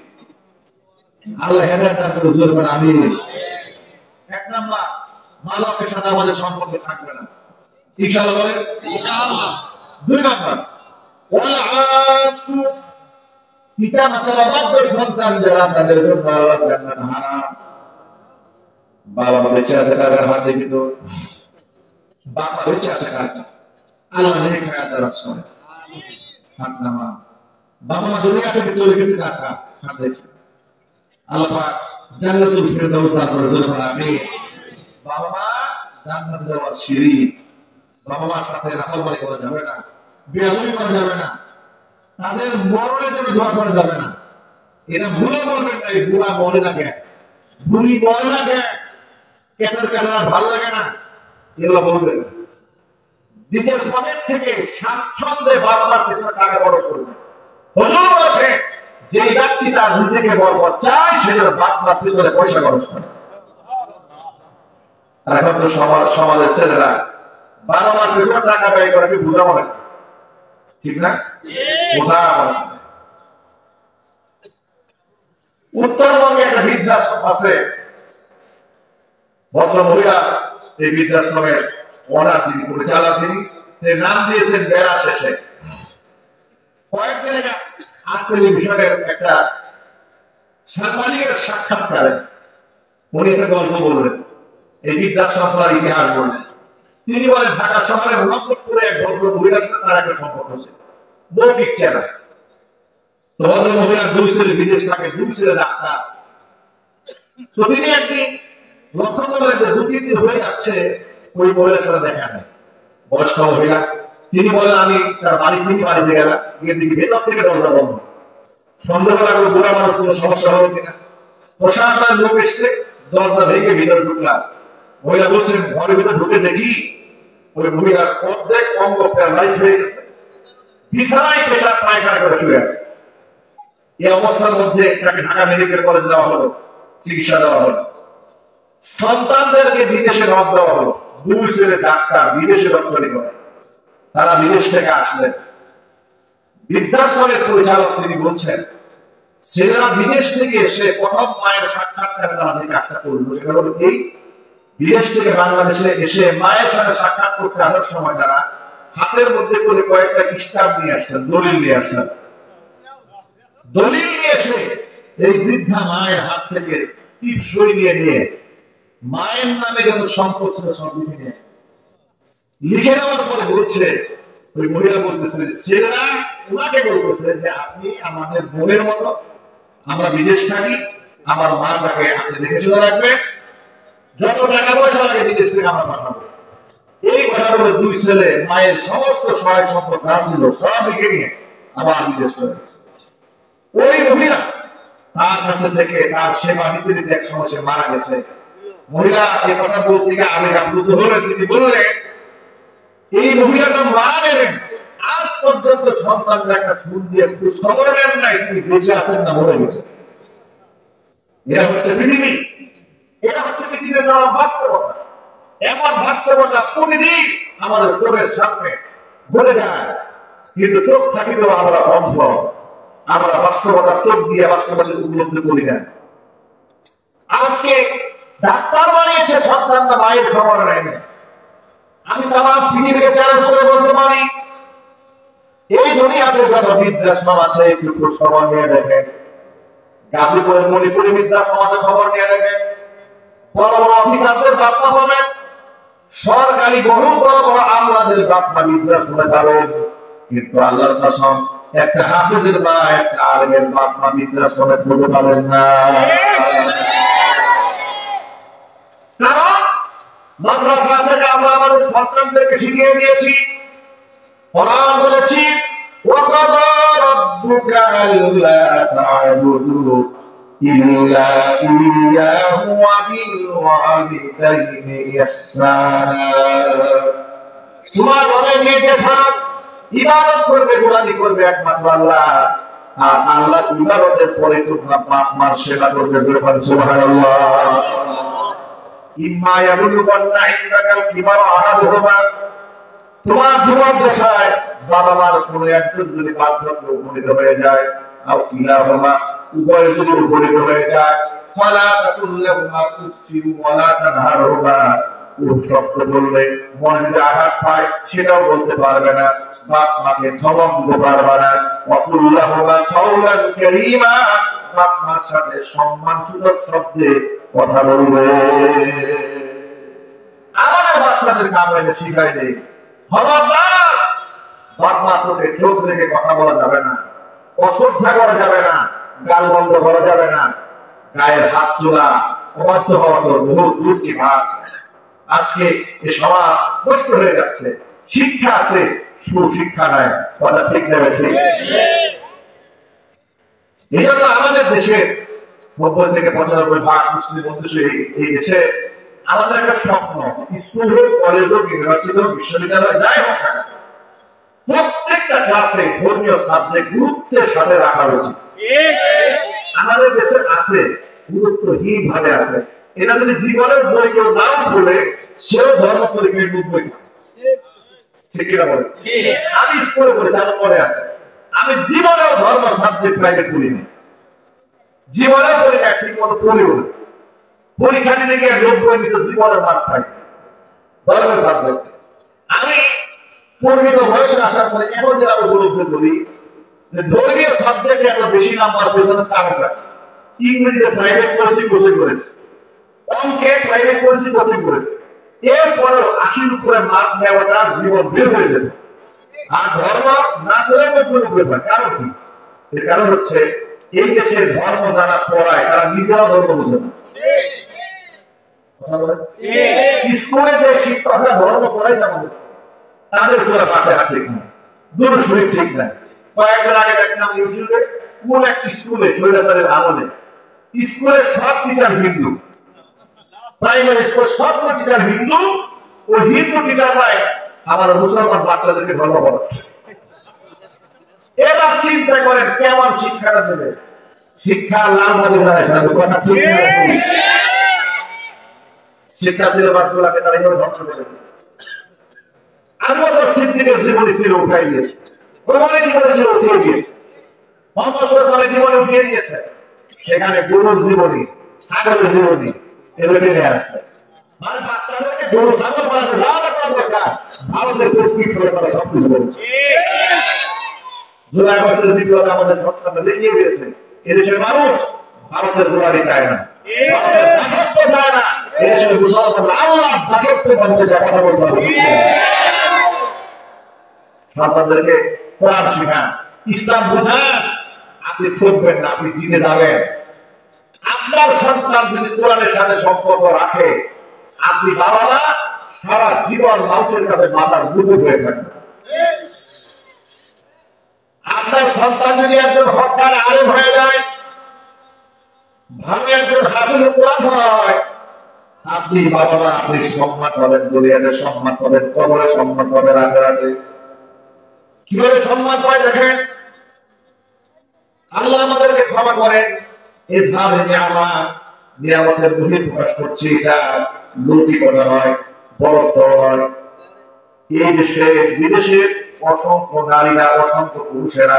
আল্লাহ হেদায়েত দান করে জোর করে। আমি এক নাম্বার মাদকের সাথে আমাদের সম্পর্ক থাকবে না, ইনশাআল্লাহ বলেন ইনশাআল্লাহ। 2 নাম্বার পিতা মাতার অবাধ্য সন্তান যারা, তাদের জন্য আল্লাহ জান্নাত হারাম। বাবা মা বেঁচে আছে কার হাত দেখি তো, বাবা বেঁচে আছে কার, আল্লাহ নেক হায়াত দারাজ করে, হাত নামা। বাবা মা দুনিয়া থেকে চলে গেছে কার, হাত দেখি। আল্লাহ পাক জান্নাতুল ফিরদাউস দান করে, জোরে বলেন আমিন। বাবা মা জান্নাতে যাওয়ার সিঁড়ি, বাবা মার সাথে নাফরমানি করা যাবে না, বেয়াদবি করা যাবে না, তাদের মরণের জন্য দোয়া করা যাবে না। এরা ভুলে বলবেন না, বুড়া মরে না কেন, বুড়ি মরে না কেন, কেনার কেনার ভালো লাগে না, এগুলো বলবেন। নিজের পকেট থেকে স্বাচ্ছন্দ্যে বাবা মার পিছনে টাকা খরচ করবে। হুজুর বলেছে যে ব্যক্তি তার নিজেকে বরকত চায় সে যেন বাবা মার পিছনে পয়সা খরচ করে। আর এখন তো সমাজের ছেলেরা বাবা মার পিছনে টাকা ব্যয় করে কি বোঝা মনে, ঠিক না? বোঝা মনে। উত্তরবঙ্গে একটা বৃদ্ধাশ্রম আছে, ভদ্র মহিলা এই বৃদ্ধাশ্রমের ওনার যিনি পরিচালক তিনি নাম দিয়েছেন বেড়া শেষে। কয়েকদিন আগে টেলিভিশনের একটা সাংবাদিকের সাক্ষাৎকারে উনি একটা গল্প বললেন, এই বৃদ্ধাশ্রমের ইতিহাস বললেন। তিনি বলেন ঢাকা শহরের মোহাম্মদপুরে এক ভদ্র মহিলার সাথে তার একটা সম্পর্ক আছে, মৌখিক চেনা। তো ভদ্র মহিলার দুই ছেলে বিদেশ থাকে, দুই ছেলে ডাক্তার। তো তিনি একদিন লক্ষ্য করলেন যে 2-3 দিন হয়ে যাচ্ছে ওই মহিলার সাথে দেখা নেই, বয়স্ক মহিলা। তিনি বলেন আমি তার বাড়ি চিনি, বাড়িতে গেলাম, গিয়ে দেখি ভেতর থেকে দরজা বন্ধ। সন্ধ্যাবেলা করে বুড়া মানুষ কোনো সমস্যা হলো কিনা, প্রশাসনের লোক এসছে, দরজা ভেঙে ভিতরে ঢুকলাম। মহিলা বলছেন ঘরের ভিতরে ঢুকে দেখি ওই মহিলার অর্ধেক অঙ্গ প্যারালাইজ হয়ে গেছে, বিছানায় পেশাব পায়খানা করে শুয়ে আছে। এই অবস্থার মধ্যে তাকে ঢাকা মেডিকেল কলেজে দেওয়া হলো, চিকিৎসা দেওয়া হলো। সন্তানদেরকে বিদেশে রওনা দেওয়া হলো, দুই ছেলে ডাক্তার, বিদেশে ডক্টরি করে। তারা বিদেশ থেকে আসলেন। বৃদ্ধাশ্রমের পরিচালক তিনি বলছেন ছেলেরা বিদেশ থেকে এসে প্রথম মায়ের সাক্ষাৎকারে তারা যে কাজটা করলো সেটা হলো এই, বিদেশ থেকে বাংলাদেশে এসে মায়ের সাথে সাক্ষাৎ করতে আসার সময় তারা হাতের মধ্যে করে কয়েকটা স্টাম্প নিয়ে আসছেন, দলিল নিয়ে আসছেন। দলিল নিয়ে এসে এই বৃদ্ধা মায়ের হাত থেকে টিপসই নিয়ে মায়ের নামে যত সম্পদ ছিল সব লিখে নেওয়ার পরে বলছে, ওই মহিলা বলতেছে ছেলেরা ওনাকে বলতেছে যে আপনি আমাদের বোনের মতো, আমরা বিদেশ থাকি, আমার মাটাকে আপনি দেখে চলে রাখবেন, যত টাকা পয়সা লাগে বিদেশ থেকে আমরা পাঠাবো। এই কথা বলে দুই ছেলে মায়ের সমস্ত সহায় সম্পদ যা ছিল সব লিখে নিয়ে আবার বিদেশ চলে গেছে। ওই মহিলা তার কাছে থেকে তার সেবা নিতে নিতে এক সময় সে মারা গেছে। মহিলা এই কথা বলতে গিয়ে আমি আপ্লুত হলেন, তিনি বললেন এই মহিলাটা মারা গেলেন, আজ পর্যন্ত সন্তানরা একটা ফুল দিয়ে খোঁজ খবর নেন নাই তিনি বেঁচে আছেন না মরে গেছে। এটা হচ্ছে পৃথিবী, এটা হচ্ছে পৃথিবীর চরম বাস্তবতা। এমন বাস্তবতা প্রতিদিন আমাদের চোখের সামনে ঘটে যায়, কিন্তু চোখ থাকিলেও আমরা অন্ধ, আমরা বাস্তবতা চোখ দিয়ে বাস্তবতা উপলব্ধি করি না। আজকে ডাক্তার বানিয়েছে সন্তানরা মায়ের খবর নেয় না। আমি তামাম পৃথিবীকে চ্যালেঞ্জ করে বলতে পারি এই দুনিয়াতে যত বৃদ্ধাশ্রম আছে একটু খোঁজ খবর নিয়ে দেখেন। গাজীপুরের মণিপুরি বৃদ্ধাশ্রম আছে, খবর নিয়ে দেখেন। বড় বড় অফিসারদের বাপমা পাবেন, সরকারি বহু বড় বড় আমলাদের বাপমা বৃদ্ধাশ্রমে পাবেন, কিন্তু আল্লাহর কসম একটা হাফেজের মা, একটা আলেমের বাপমা বৃদ্ধাশ্রমে খুঁজে পাবেন না। কারণ মাদ্রাসা থেকে আমরা আমাদের সন্তানদেরকে শিখিয়ে দিয়েছি, কোরআন বলেছি ওয়াকাদা রাব্বুকা আল্লা তা'বুদু ইল্লা ইয়্যাহু ওয়া বিল ওয়ালিদাইনি ইহসানা। তোমার রবের নির্দেশনা ইবাদত করবে, গোলামি করবে একমাত্র আল্লাহ, আর আল্লাহ ইবাদতের পরে তোমরা বাপ মার সেবা করবে। সুবহানাল্লাহ। ইম্মা ইয়াবলুগান্না ইনদাকাল কিবারা আহাদুহুমা, তোমার জীবন দশায় বাবা মার কোনো একজন যদি বার্ধক্যে উপনীত হয়ে যায়, আও কিলাহুমা, উভয় যদি উপনীত হয়ে যায়, ফালা তাকুল লাহুমা উফফিন ওয়ালা তানহারহুমা, উফ শব্দ বললে মনে যদি আঘাত পায় সেটাও বলতে পারবে না, বাপ মাকে ধমক দিতে পারবে না। ওয়া কুল লাহুমা কাওলান কারীমা, বাপ মার সাথে সম্মানসূচক শব্দে কথা বলবে। আমাদের বাচ্চাদেরকে আমরা এটা শিখাই দেই, খবরদার বাপ মা চোখে চোখ রেখে কথা বলা যাবে না, অশ্রদ্ধা করা যাবে না, গাল বন্ধ করা যাবে না, গায়ের হাত তোলা অবাধ্য হওয়া তো বহু দূর কি ভাত। আজকে এই সমাজ নষ্ট হয়ে যাচ্ছে, শিক্ষা আছে সুশিক্ষা নাই, কথা ঠিক নেবে ঠিক। এই জন্য আমাদের দেশে 90 থেকে 95% মুসলিম এই দেশে আমাদের একটা স্বপ্ন, স্কুল হোক, কলেজ হোক, ইউনিভার্সিটি হোক, বিশ্ববিদ্যালয় যাই হোক না, প্রত্যেকটা ক্লাসে ধর্মীয় সাবজেক্ট গুরুত্বের সাথে রাখা উচিত। আমাদের দেশে আছে, গুরুত্বহীন ভাবে আছে। এটা যদি জীবনের বই কেউ নাও খুলে, সেও ধর্ম পরীক্ষায় ডুববে না। ঠিক কিনা বলে? আমি স্কুলে পড়েছি, আমার মনে আছে, আমি জীবনেও ধর্ম সাবজেক্ট প্রাইভেট করিনি, জীবনেও পরীক্ষা ঠিক মতো পড়িও না। পরীক্ষা দিতে গিয়ে 90 নিচে জীবনের মান পাই ধর্মের সাবজেক্ট। আমি পরিমিত বয়সে আসার পরে এখন যে আমি উপলব্ধি করি যে ধর্মীয় সাবজেক্টে এত বেশি নাম্বার পেছনের কারণটা, ইংরেজিতে প্রাইভেট করেছি, কোচিং করেছি, অঙ্কে প্রাইভেট করেছি, কোচিং করেছি, এরপরে 80-র উপরে মার্ক নেওয়াটা জীবন বের হয়ে যেত। আর ধর্ম না করে 90-র উপরে পায়। কারণ কি? এর কারণ হচ্ছে এই দেশের ধর্ম যারা পড়ায় তারা নিজেরা ধর্ম বুঝে না। স্কুলে যে শিক্ষকরা ধর্ম পড়াইছে আমাদের, তাদের সূরা ফাতিহা ঠিক না, দুরূদ শরীফ ঠিক না। কয়েকদিন আগে দেখলাম ইউটিউবে কোন এক স্কুলে স্বৈরাচারের আমলে স্কুলের সব টিচার হিন্দু, প্রাইমারি স্কুলের সব টিচার হিন্দু, ওই হিন্দু টিচাররাই আমাদের মুসলমান বাচ্চাদেরকে ধর্ম পড়াচ্ছে। এবার চিন্তা করেন কেমন শিক্ষাটা দেবে? শিক্ষা আল্লাহর মধ্যে জানাইছে, কথা ঠিক না? শিক্ষা সিলেবাস গুলাকে তারা এভাবে ধ্বংস করে দিয়েছে। আবু বকর সিদ্দিকের জীবনী ছিল উঠাই দিয়েছে, ওমরের জীবনী ছিল উঠিয়ে দিয়েছে, মুহাম্মদ সাল্লাল্লাহু আলাইহি ওয়াসাল্লামের জীবনী উঠিয়ে দিয়েছে। সেখানে গরুর জীবনী, ছাগলের জীবনী এগুলো টেনে আসছে। মানে বাচ্চাদেরকে গরু ছাগল বানাতে যা দরকার ভারতের প্রেসক্রিপশনে তারা সবকিছু বলছে। জুলাই মাসের বিপ্লব আমাদের সন্তানরা দেখিয়ে দিয়েছে এদেশের মানুষ ভারতের গোলামি চায় না, ভারতের দাসত্ব চায় না। এদেশের মুসলমানরা আল্লাহর দাসত্ব মানতে যা কথা বলতে হবে। সন্তানদেরকে কোরআন শেখান, ইসলাম বুঝান। আপনি ঠকবেন না, আপনি জিতে যাবেন। আপনার সন্তান যদি কোরআনের সাথে সম্পর্ক রাখে, আপনি বাবারা সারা জীবন মানুষের কাছে মাথার মুকুট হয়ে থাকবেন। আপনার সন্তান যদি একজন হক্কার আলেম হয়ে যায়, ভালো একজন হাফিজুল কোরআন হয়, আপনি বাবারা আপনি সম্মান পাবেন, দুনিয়াতে সম্মান পাবেন, কবরে সম্মান পাবেন, আখিরাতে। কিভাবে সম্মান পায় দেখেন, আল্লাহ আমাদেরকে ক্ষমা করেন। ইজহারে নিয়ামত, নিয়ামতের বহিঃপ্রকাশ করছি, এটা লৌকিকতা নয়, বড়ত্ব নয়। এই দেশে বিদেশের অসংখ্য নারীরা, অসংখ্য পুরুষেরা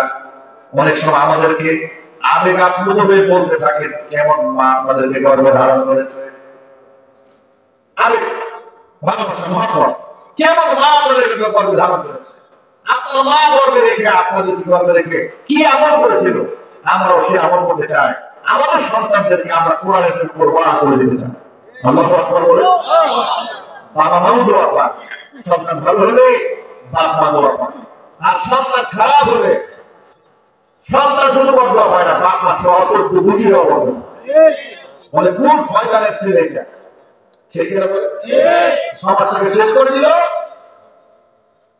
অনেক সময় আমাদেরকে আবেগ আপ্লুত হয়ে বলতে থাকেন কেমন মা আমাদেরকে গর্ভে ধারণ করেছে। আবেগ, ভালোবাসা, মহব্বত, কেমন মা আমাদেরকে গর্ভে ধারণ করেছে। আপনার মা গর্ভে রেখে আপনাদেরকে গর্ভে রেখে কি আমল করেছিল, আমরাও সে আমল করতে চাই। আমাদের সন্তানদেরকে আমরা কোরআনের জন্য কোরবান করে দিতে চাই। আল্লাহু আকবার বলে বাবা মাও দোয়া পায়, সন্তান ভালো হলে বাপ মা দোয়া পায়। আর সন্তান খারাপ হলে সন্তান শুধু দোয়া পায় না, বাপ মা সহযোগ খুশি হওয়া বলে কোন শয়তানের ছেলে এটা, ঠিক না বলে সমাজটাকে শেষ করে দিল।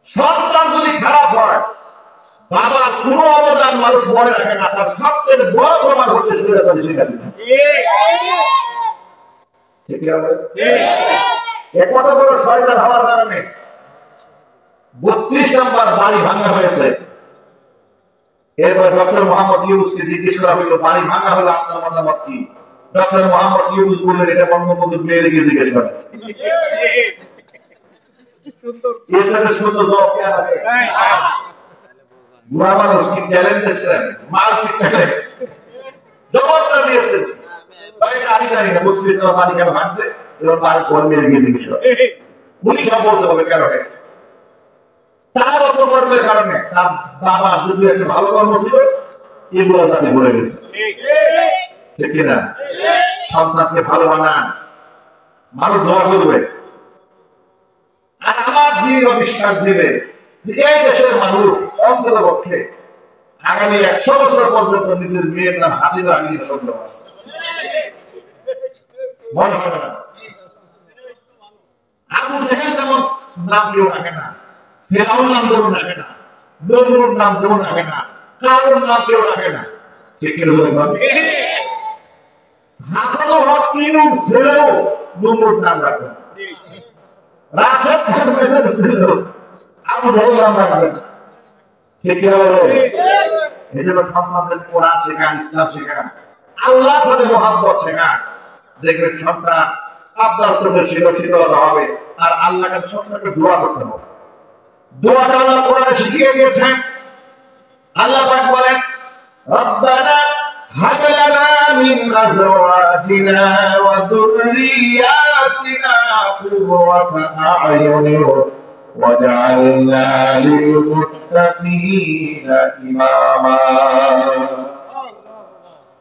সন্তান যদি খারাপ হয়, বাবার কোনো অবদান মানুষ মনে রাখে না। তার সবচেয়ে বড় প্রমাণ হচ্ছে স্বৈরাচারী শেখ হাসিনা। ঠিক না বলে কত বড় শয়তান হওয়ার কারণে 32 নম্বর বাড়ি ভাঙা হয়েছে। এরপর ডক্টর মোহাম্মদ ইউনূসকে জিজ্ঞেস করা হলো, বাড়ি ভাঙা হলো আপনার মতামত কি? ডক্টর মোহাম্মদ ইউনূস বললেন, এটা বঙ্গবন্ধুর মেয়েকে জিজ্ঞেস করেন। এর সাথে সুন্দর জবাব কি আছে? বুড়া মানুষ কি ট্যালেন্ট দেখছেন, মাল্টি ট্যালেন্ট জবাবটা দিয়েছেন। আমি জানি না 32 নম্বর বাড়ি কেন ভাঙছে, এবার বাড়ি কোন মেয়েকে জিজ্ঞেস করেন। উনি সব বলতে হবে কেন হয়েছে। তার অপকর্মের কারণে তার বাবা যদি একটা ভালো কর্ম ছিল, এগুলো জানি বলে গেছে। ঠিক কিনা? সন্তানকে ভালো বানান, মানুষ দোয়া করবে। আর আমার দৃঢ় বিশ্বাস দিবে যে এই দেশের মানুষ অন্ততপক্ষে আগামী 100 বছর পর্যন্ত নিজের মেয়ের নাম হাসিনা রাখি সন্দেহ আছে। মনে হবে না? আবু জেহেল যেমন নাম কেউ রাখে না, ফেরাউন নাম যেমন রাখে না, নমরুদ নাম যেমন রাখে না, কারুন নাম কেউ রাখে না। ঠিক কি বলবেন? হাসানুল হক ইউনুস ছেলেও নমরুদ নাম রাখে। রাশেদ খান মেজর ছিল আবু জেহেল নাম রাখে না। ঠিক কি বলবেন? এই জন্য সন্তানদের কোরআন শেখান, ইসলাম শেখান, আল্লাহর সাথে মহব্বত শেখান। দেখবেন সন্তান আপনার চোখে শীতলতা হবে। আর আল্লাহকে সবসময় দোয়া করতে হবে। দোয়াটা আল্লাহ কোরআনে শিখিয়ে দিয়েছেন। আল্লাহ পাক বলেন, রব্বানা হাব লানা মিন আজওয়াজিনা ওয়া যুররিয়াতিনা কুররাতা আ'য়ুনিন ওয়াজআলনা লিল মুত্তাকিনা ইমামা।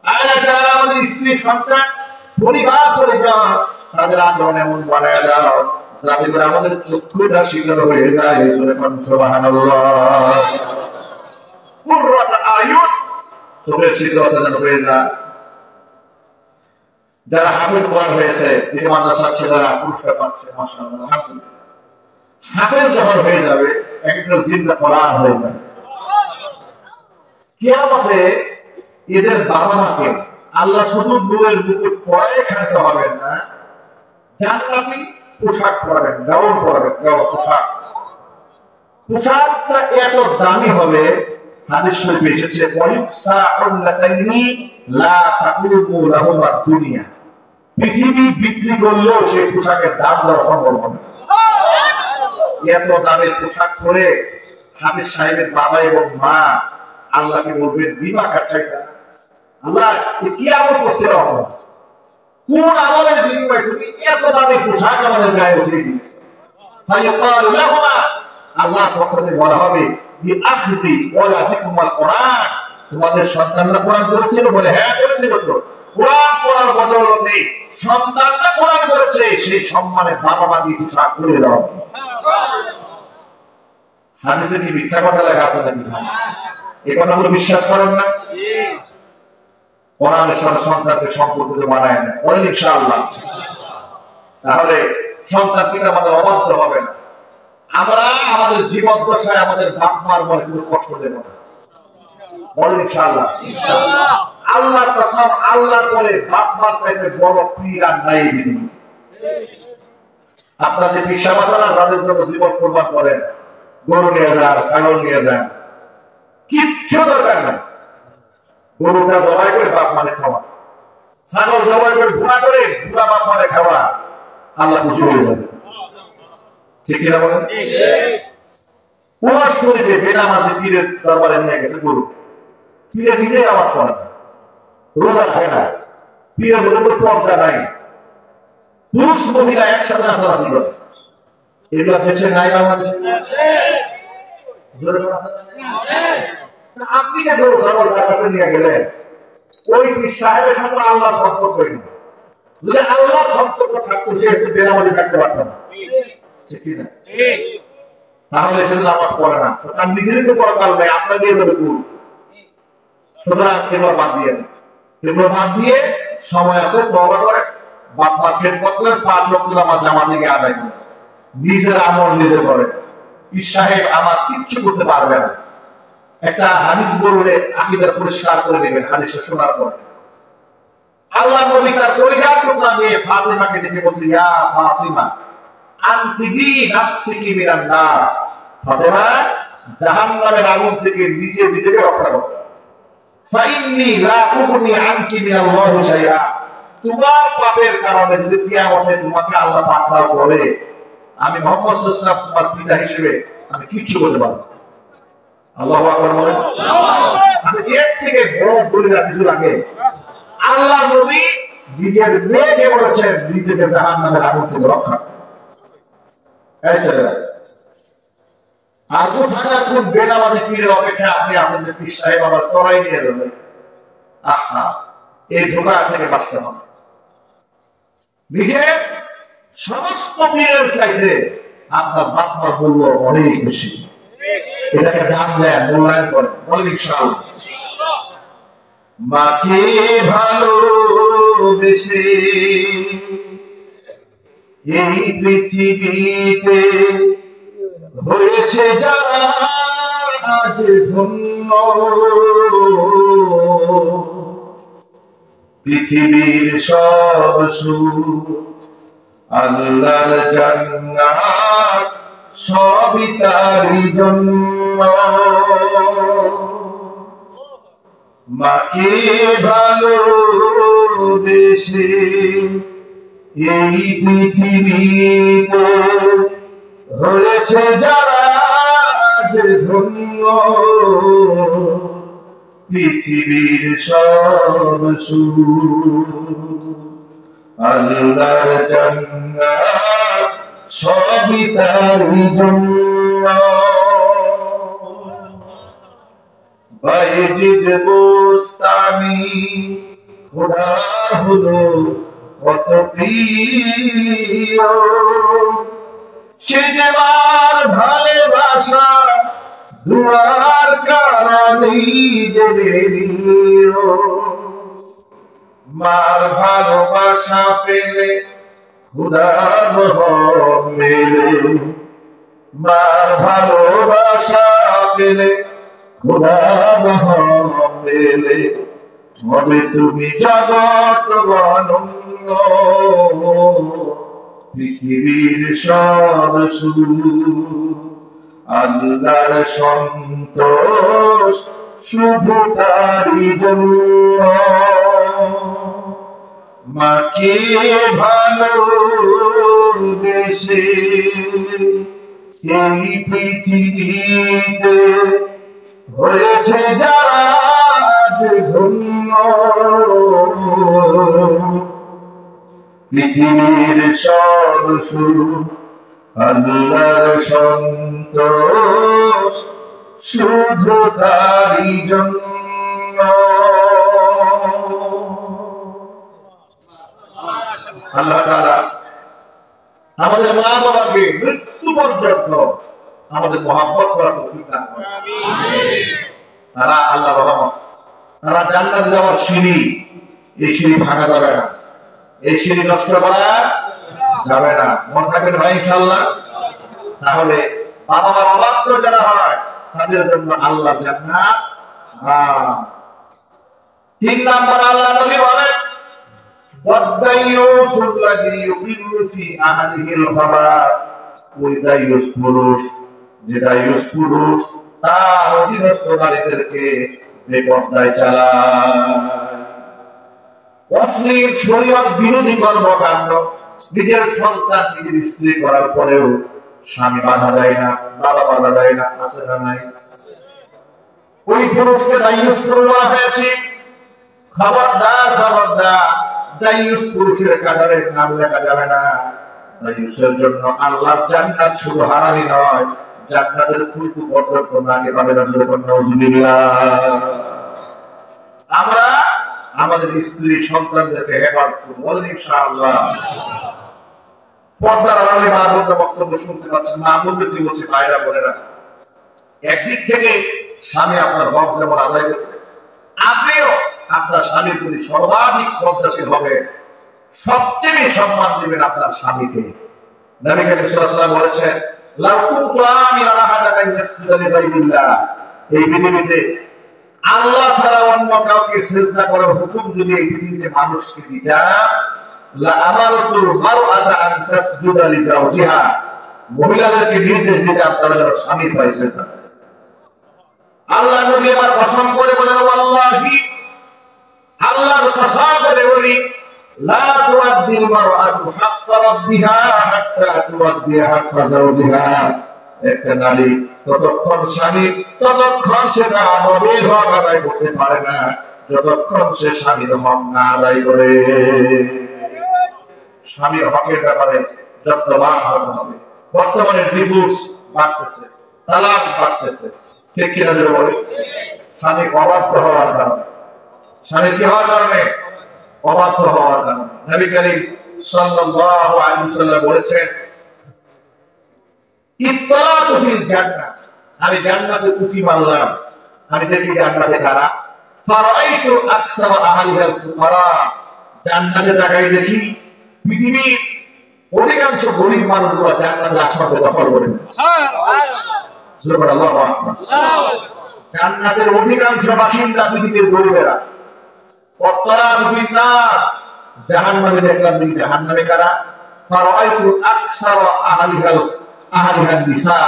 আল্লাহ তাআলা আমাদের স্ত্রী সন্তান পরিবার পরিজন তাদের আচরণ এমন বানায় দাও যাতে করে আমাদের চক্ষুটা শীতল হয়ে যায়। সুবহানাল্লাহ। কুররাতা আয়ুন, চোখের শীতলতা যেন হয়ে যায়। যারা হাফেজ কোরআন হয়েছে, এই মাদ্রাসার ছেলেরা পুরস্কার পাচ্ছে, মাশাআল্লাহ, আলহামদুলিল্লাহ। হাফেজ যখন হয়ে যাবে, একটা জিন্দা কোরআন হয়ে যাবে। কিয়ামতে এদের বাবা মাকে আল্লাহ শুধু নূরের মুকুট পরায় খাইতে হবেন না, জান্নাতি পোশাক পরাবেন, গাউন পরাবেন, পোশাক। পোশাকটা এত দামি হবে, হাদিস শরীফে এসেছে, ওয়ায়ুসাউল্লাতাইনি লা তাকুমু লাহুমা দুনিয়া। পৃথিবী বিক্রি করলেও সেই পোশাকের দাম দেওয়া সম্ভব হবে। এত দামের পোশাক পরে হাফেজ সাহেবের বাবা এবং মা আল্লাহকে বলবেন, বিমা কাছাইতা, আল্লাহ কি আমল করছে, কোন আমলের বিনিময়ে তুমি এত দামি পোশাক আমাদের গায়ে উঠিয়ে দিয়েছো? ফায়াকালু লাহুমা, আল্লাহর পক্ষ থেকে বলা হবে, বিআখদি ওয়ালাদিকুমুল কোরআন, তোমাদের সন্তানরা কোরআন পড়েছিল? বলে হ্যাঁ পড়েছিল। তো কোরআন পড়ার বদৌলতে সন্তানরা কোরআন পড়েছে, সেই সম্মানে বাবা মা দিয়ে পোশাক পরিয়ে দাও। হাদিসে কি মিথ্যা কথা লেখা আছে নাকি? এই কথাগুলো বিশ্বাস করেন না? কোরআনের সাথে সন্তানকে সম্পর্কিত বানায় না, বলেন ইনশাআল্লাহ। তাহলে সন্তান পিতা মাতার অবাধ্য হবে না। আমরা আমাদের জীবদ্দশায় আমাদের বাপ মার মনে কোনো কষ্ট দেব না, বলেন ইনশাআল্লাহ। আল্লাহর কসম, আল্লাহ বলে বাপ মার চাইতে বড় পীর আর নাই পৃথিবীতে। আপনার যে পিসাব আছে না, যাদের জন্য জীবন কোরবান করেন, গরু নিয়ে যান, ছাগল নিয়ে যান, কিচ্ছু দরকার নাই। গরুটা জবাই করে বাপ মানে খাওয়া, ছাগল জবাই করে ভুনা করে বুড়া বাপ মানে খাওয়া, আল্লাহ খুশি হয়ে যাবে। ঠিক কিনা বলেন? উমার শরীফে বেনামাজি পীরের দরবারে নিয়ে গেছে গরু। পীরে নিজেই নামাজ পড়ে না, রোজা রাখে না, পীরের উপর পর্দা নাই, পুরুষ মহিলা একসাথে নাচানাচি করে। এগুলা দেশে নাই, বাংলাদেশে আপনি কে গরু ছাগল তার কাছে নিয়ে গেলেন? ওই পীর সাহেবের সাথে আল্লাহর সম্পর্ক নেই। যদি আল্লাহর সম্পর্ক থাকতো, সে একটু বেনামাজি থাকতে পারত না, ঠিক কি না? তাহলে সে নামাজ পড়ে না, তার নিজেরই তো পড়া কারণ নাই, আপনার নিয়ে যাবে গুরু। সুতরাং এগুলো বাদ দিয়ে, এগুলো বাদ দিয়ে সময় আছে তওবা করে বাপ মার খেদমত করে 5 ওয়াক্ত নামাজ জামাত থেকে আদায় করে নিজের আমল নিজে করে। পীর সাহেব আমার কিচ্ছু করতে পারবে না। একটা হাদিস বললে আকীদা পরিষ্কার করে নেবেন। হাদিসটা শোনার পর আল্লাহ নবী তার পরিবার টুকরা মেয়ে ফাতিমাকে ডেকে বলছে, ইয়া ফাতিমা আনকিদি নাফসিকি মিনান নার, ফাতিমা জাহান্নামের আগুন থেকে নিজেকে রক্ষা করো। ফাইন্নী লা উগনি আনকি মিনাল্লাহি শাইআ, তোমার পাপের কারণে যদি কিয়ামতে তোমাকে আল্লাহ পাকড়াও করে, আমি মুহাম্মদ সাল্লাল্লাহু আলাইহি ওয়াসাল্লাম তোমার পিতা হিসেবে আমি কিচ্ছু করতে পারবো না। আল্লাহু আকবার বলেন। এর থেকে বড় দলিল কিছু লাগে? আল্লাহ নবী নিজের মেয়েকে বলেছেন নিজেকে জাহান্নামের আগুন থেকে রক্ষা। আর কোথাকার কোন বেনামাজি পীরের অপেক্ষা আপনি আছেন যে পীর সাহেব আমার তরাই নিয়ে যাবে? আহা, এই ধোঁকা থেকে বাঁচতে হবে। নিজের সমস্ত পীরের চাইতে আপনার বাপ মা মূল্য অনেক বেশি। এটাকে দাম দেয়, মূল্যায়ন করে, বলেন ইনশাআল্লাহ। মাকে ভালোবেসে এই পৃথিবীতে হয়েছে যারা আজ ধন্য, পৃথিবীর সব সুখ আল্লাহর জান্নাত সবই তারই জন্য। মাকে ভালোবেসে এই পৃথিবীতে হয়েছে যারা আজ ধন্য, পৃথিবীর সব সুখ আল্লাহর জান্নাত সবই তারই জন্য। বাইজিদ বোস্তামি খোদার হলো কত প্রিয়, সে যে মার ভালোবাসা দুয়ার কারণে জেনে নিও। মার ভালোবাসা পেলে খোদার রহম মেলে, মার ভালোবাসা পেলে খোদার রহম মেলে, হবে তুমি জগৎ বনন্য, পৃথিবীর সব সুখ আল্লাহর সন্তোষ শুধু তারই জন্য। মাকে ভালোবেসে এই পৃথিবীতে হয়েছে যারা আজ ধন্য, পৃথিবীর সব সুখ আল্লাহর সন্তোষ শুধু তারই জন্য। আল্লাহ তাআলা আমাদের মা বাবাকে মৃত্যু পর্যন্ত আমাদের মহব্বত করার তৌফিক দান করেন। তারা আল্লাহর রহমত, তারা জান্নাতে যাওয়ার সিঁড়ি, এই সিঁড়ি ভাঙা যাবে না, এই সিঁড়ি নষ্ট করা যাবে না। মনে থাকবেন ভাই ইনশাআল্লাহ। তাহলে বাবা মার অবাধ্য যারা হয় তাদের জন্য আল্লাহর জান্নাত। 3 নাম্বার আল্লাহ নবী বলেন ওয়াদাইয়ুসুল্লাযী ইউকিমু ফি আহলিহিল খাবার, ওই দাইয়ুস পুরুষ, যে দাইয়ুস পুরুষ তার অধীনস্থ নারীদেরকে বেপরদায় চালায়। অশ্লীল শরীয়ত বিরোধী কর্মকাণ্ড নিজের সন্তান নিজের স্ত্রী করার পরেও স্বামী বাধা দেয় না, বাবা বাধা দেয় না, আছে না নাই? ওই পুরুষকে দাইয়ুস পুরুষ বলা হয়েছে। খবরদার খবরদার, দাইয়ুস পুরুষের কাতারে নাম লেখা যাবে না। দাইয়ুসের জন্য আল্লাহর জান্নাত শুধু হারামি নয়, জান্নাতের খুলকু পর্যন্ত নাকে পাবে না। নাউজুবিল্লাহ। আমরা আমাদের স্ত্রী সন্তানদেরকে হেফাজত করব, বলেন ইনশাআল্লাহ। পর্দার আড়ালে মা বোনরা বক্তব্য শুনতে পাচ্ছেন, মা বোনদের কি বলছে, ভাইরা বোনেরা, একদিক থেকে স্বামী আপনার হক যেমন আদায় করবে, আপনিও আপনার স্বামীর প্রতি সর্বাধিক শ্রদ্ধাশীল হবে, সবচেয়ে সম্মান দিবেন আপনার স্বামীকে। নবী করিম সাল্লাল্লাহু আলাইহি ওয়াসাল্লাম বলেছেন, লাউ কুনতু আমিরান আহাদান ইয়াসজুদা লিগাইরিল্লাহ, এই পৃথিবীতে আল্লাহ ছাড়া অন্য কাউকে সিজদা করার হুকুম যদি এই পৃথিবীতে মানুষকে দিতাম, লা আমারতুল মারআতা আন তাসজুদা লিজাওজিহা, মহিলাদেরকে নির্দেশ দিতাম তারা যেন স্বামীর পায়ে সিজদা করে। আল্লাহ নবী আবার কসম করে বলেন, ওয়াল্লাহি, আল্লাহর কসম করে বলি, লা তুআদ্দিল মারআতু হাক্কা রাব্বিহা হাত্তা তুআদ্দি হাক্কা যাওজিহা, একটা নারী ততক্ষণ স্বামী, ততক্ষণ সে তার নবীর হক আদায় করতে পারে না যতক্ষণ সে স্বামীর হক না আদায় করে। স্বামীর হকের ব্যাপারে যত্নবান হতে হবে। বর্তমানে ডিভোর্স বাড়তেছে, তালাক বাড়তেছে, ঠিক কিনা যেটা বলে? স্বামী অবাধ্য হওয়ার কারণে। স্বামী কি হওয়ার কারণে? অবাধ্য হওয়ার কারণে। নবী করিম সাল্লাল্লাহু আলাইহি ওয়াসাল্লাম বলেছেন ইত্তালাতু ফিল জান্নাহ, আমি জান্নাতে উকি মারলাম, আমি দেখি জান্নাতে কারা, ফারাইতু আকসারা আহলিল ফুকারা, জান্নাতে তাকাই দেখি পৃথিবীর অধিকাংশ গরিব মানুষগুলো জান্নাতের আসমানে দখল করে নিয়েছে। সুবহানাল্লাহু আকবার। জান্নাতের অধিকাংশ বাসিন্দা পৃথিবীর গরিবেরা। ওয়াত্তালাতু ফিন নার, জাহান্নামে দেখলাম দেখি জাহান্নামে কারা, ফারাইতু আকসারা আহলিহান নিসা,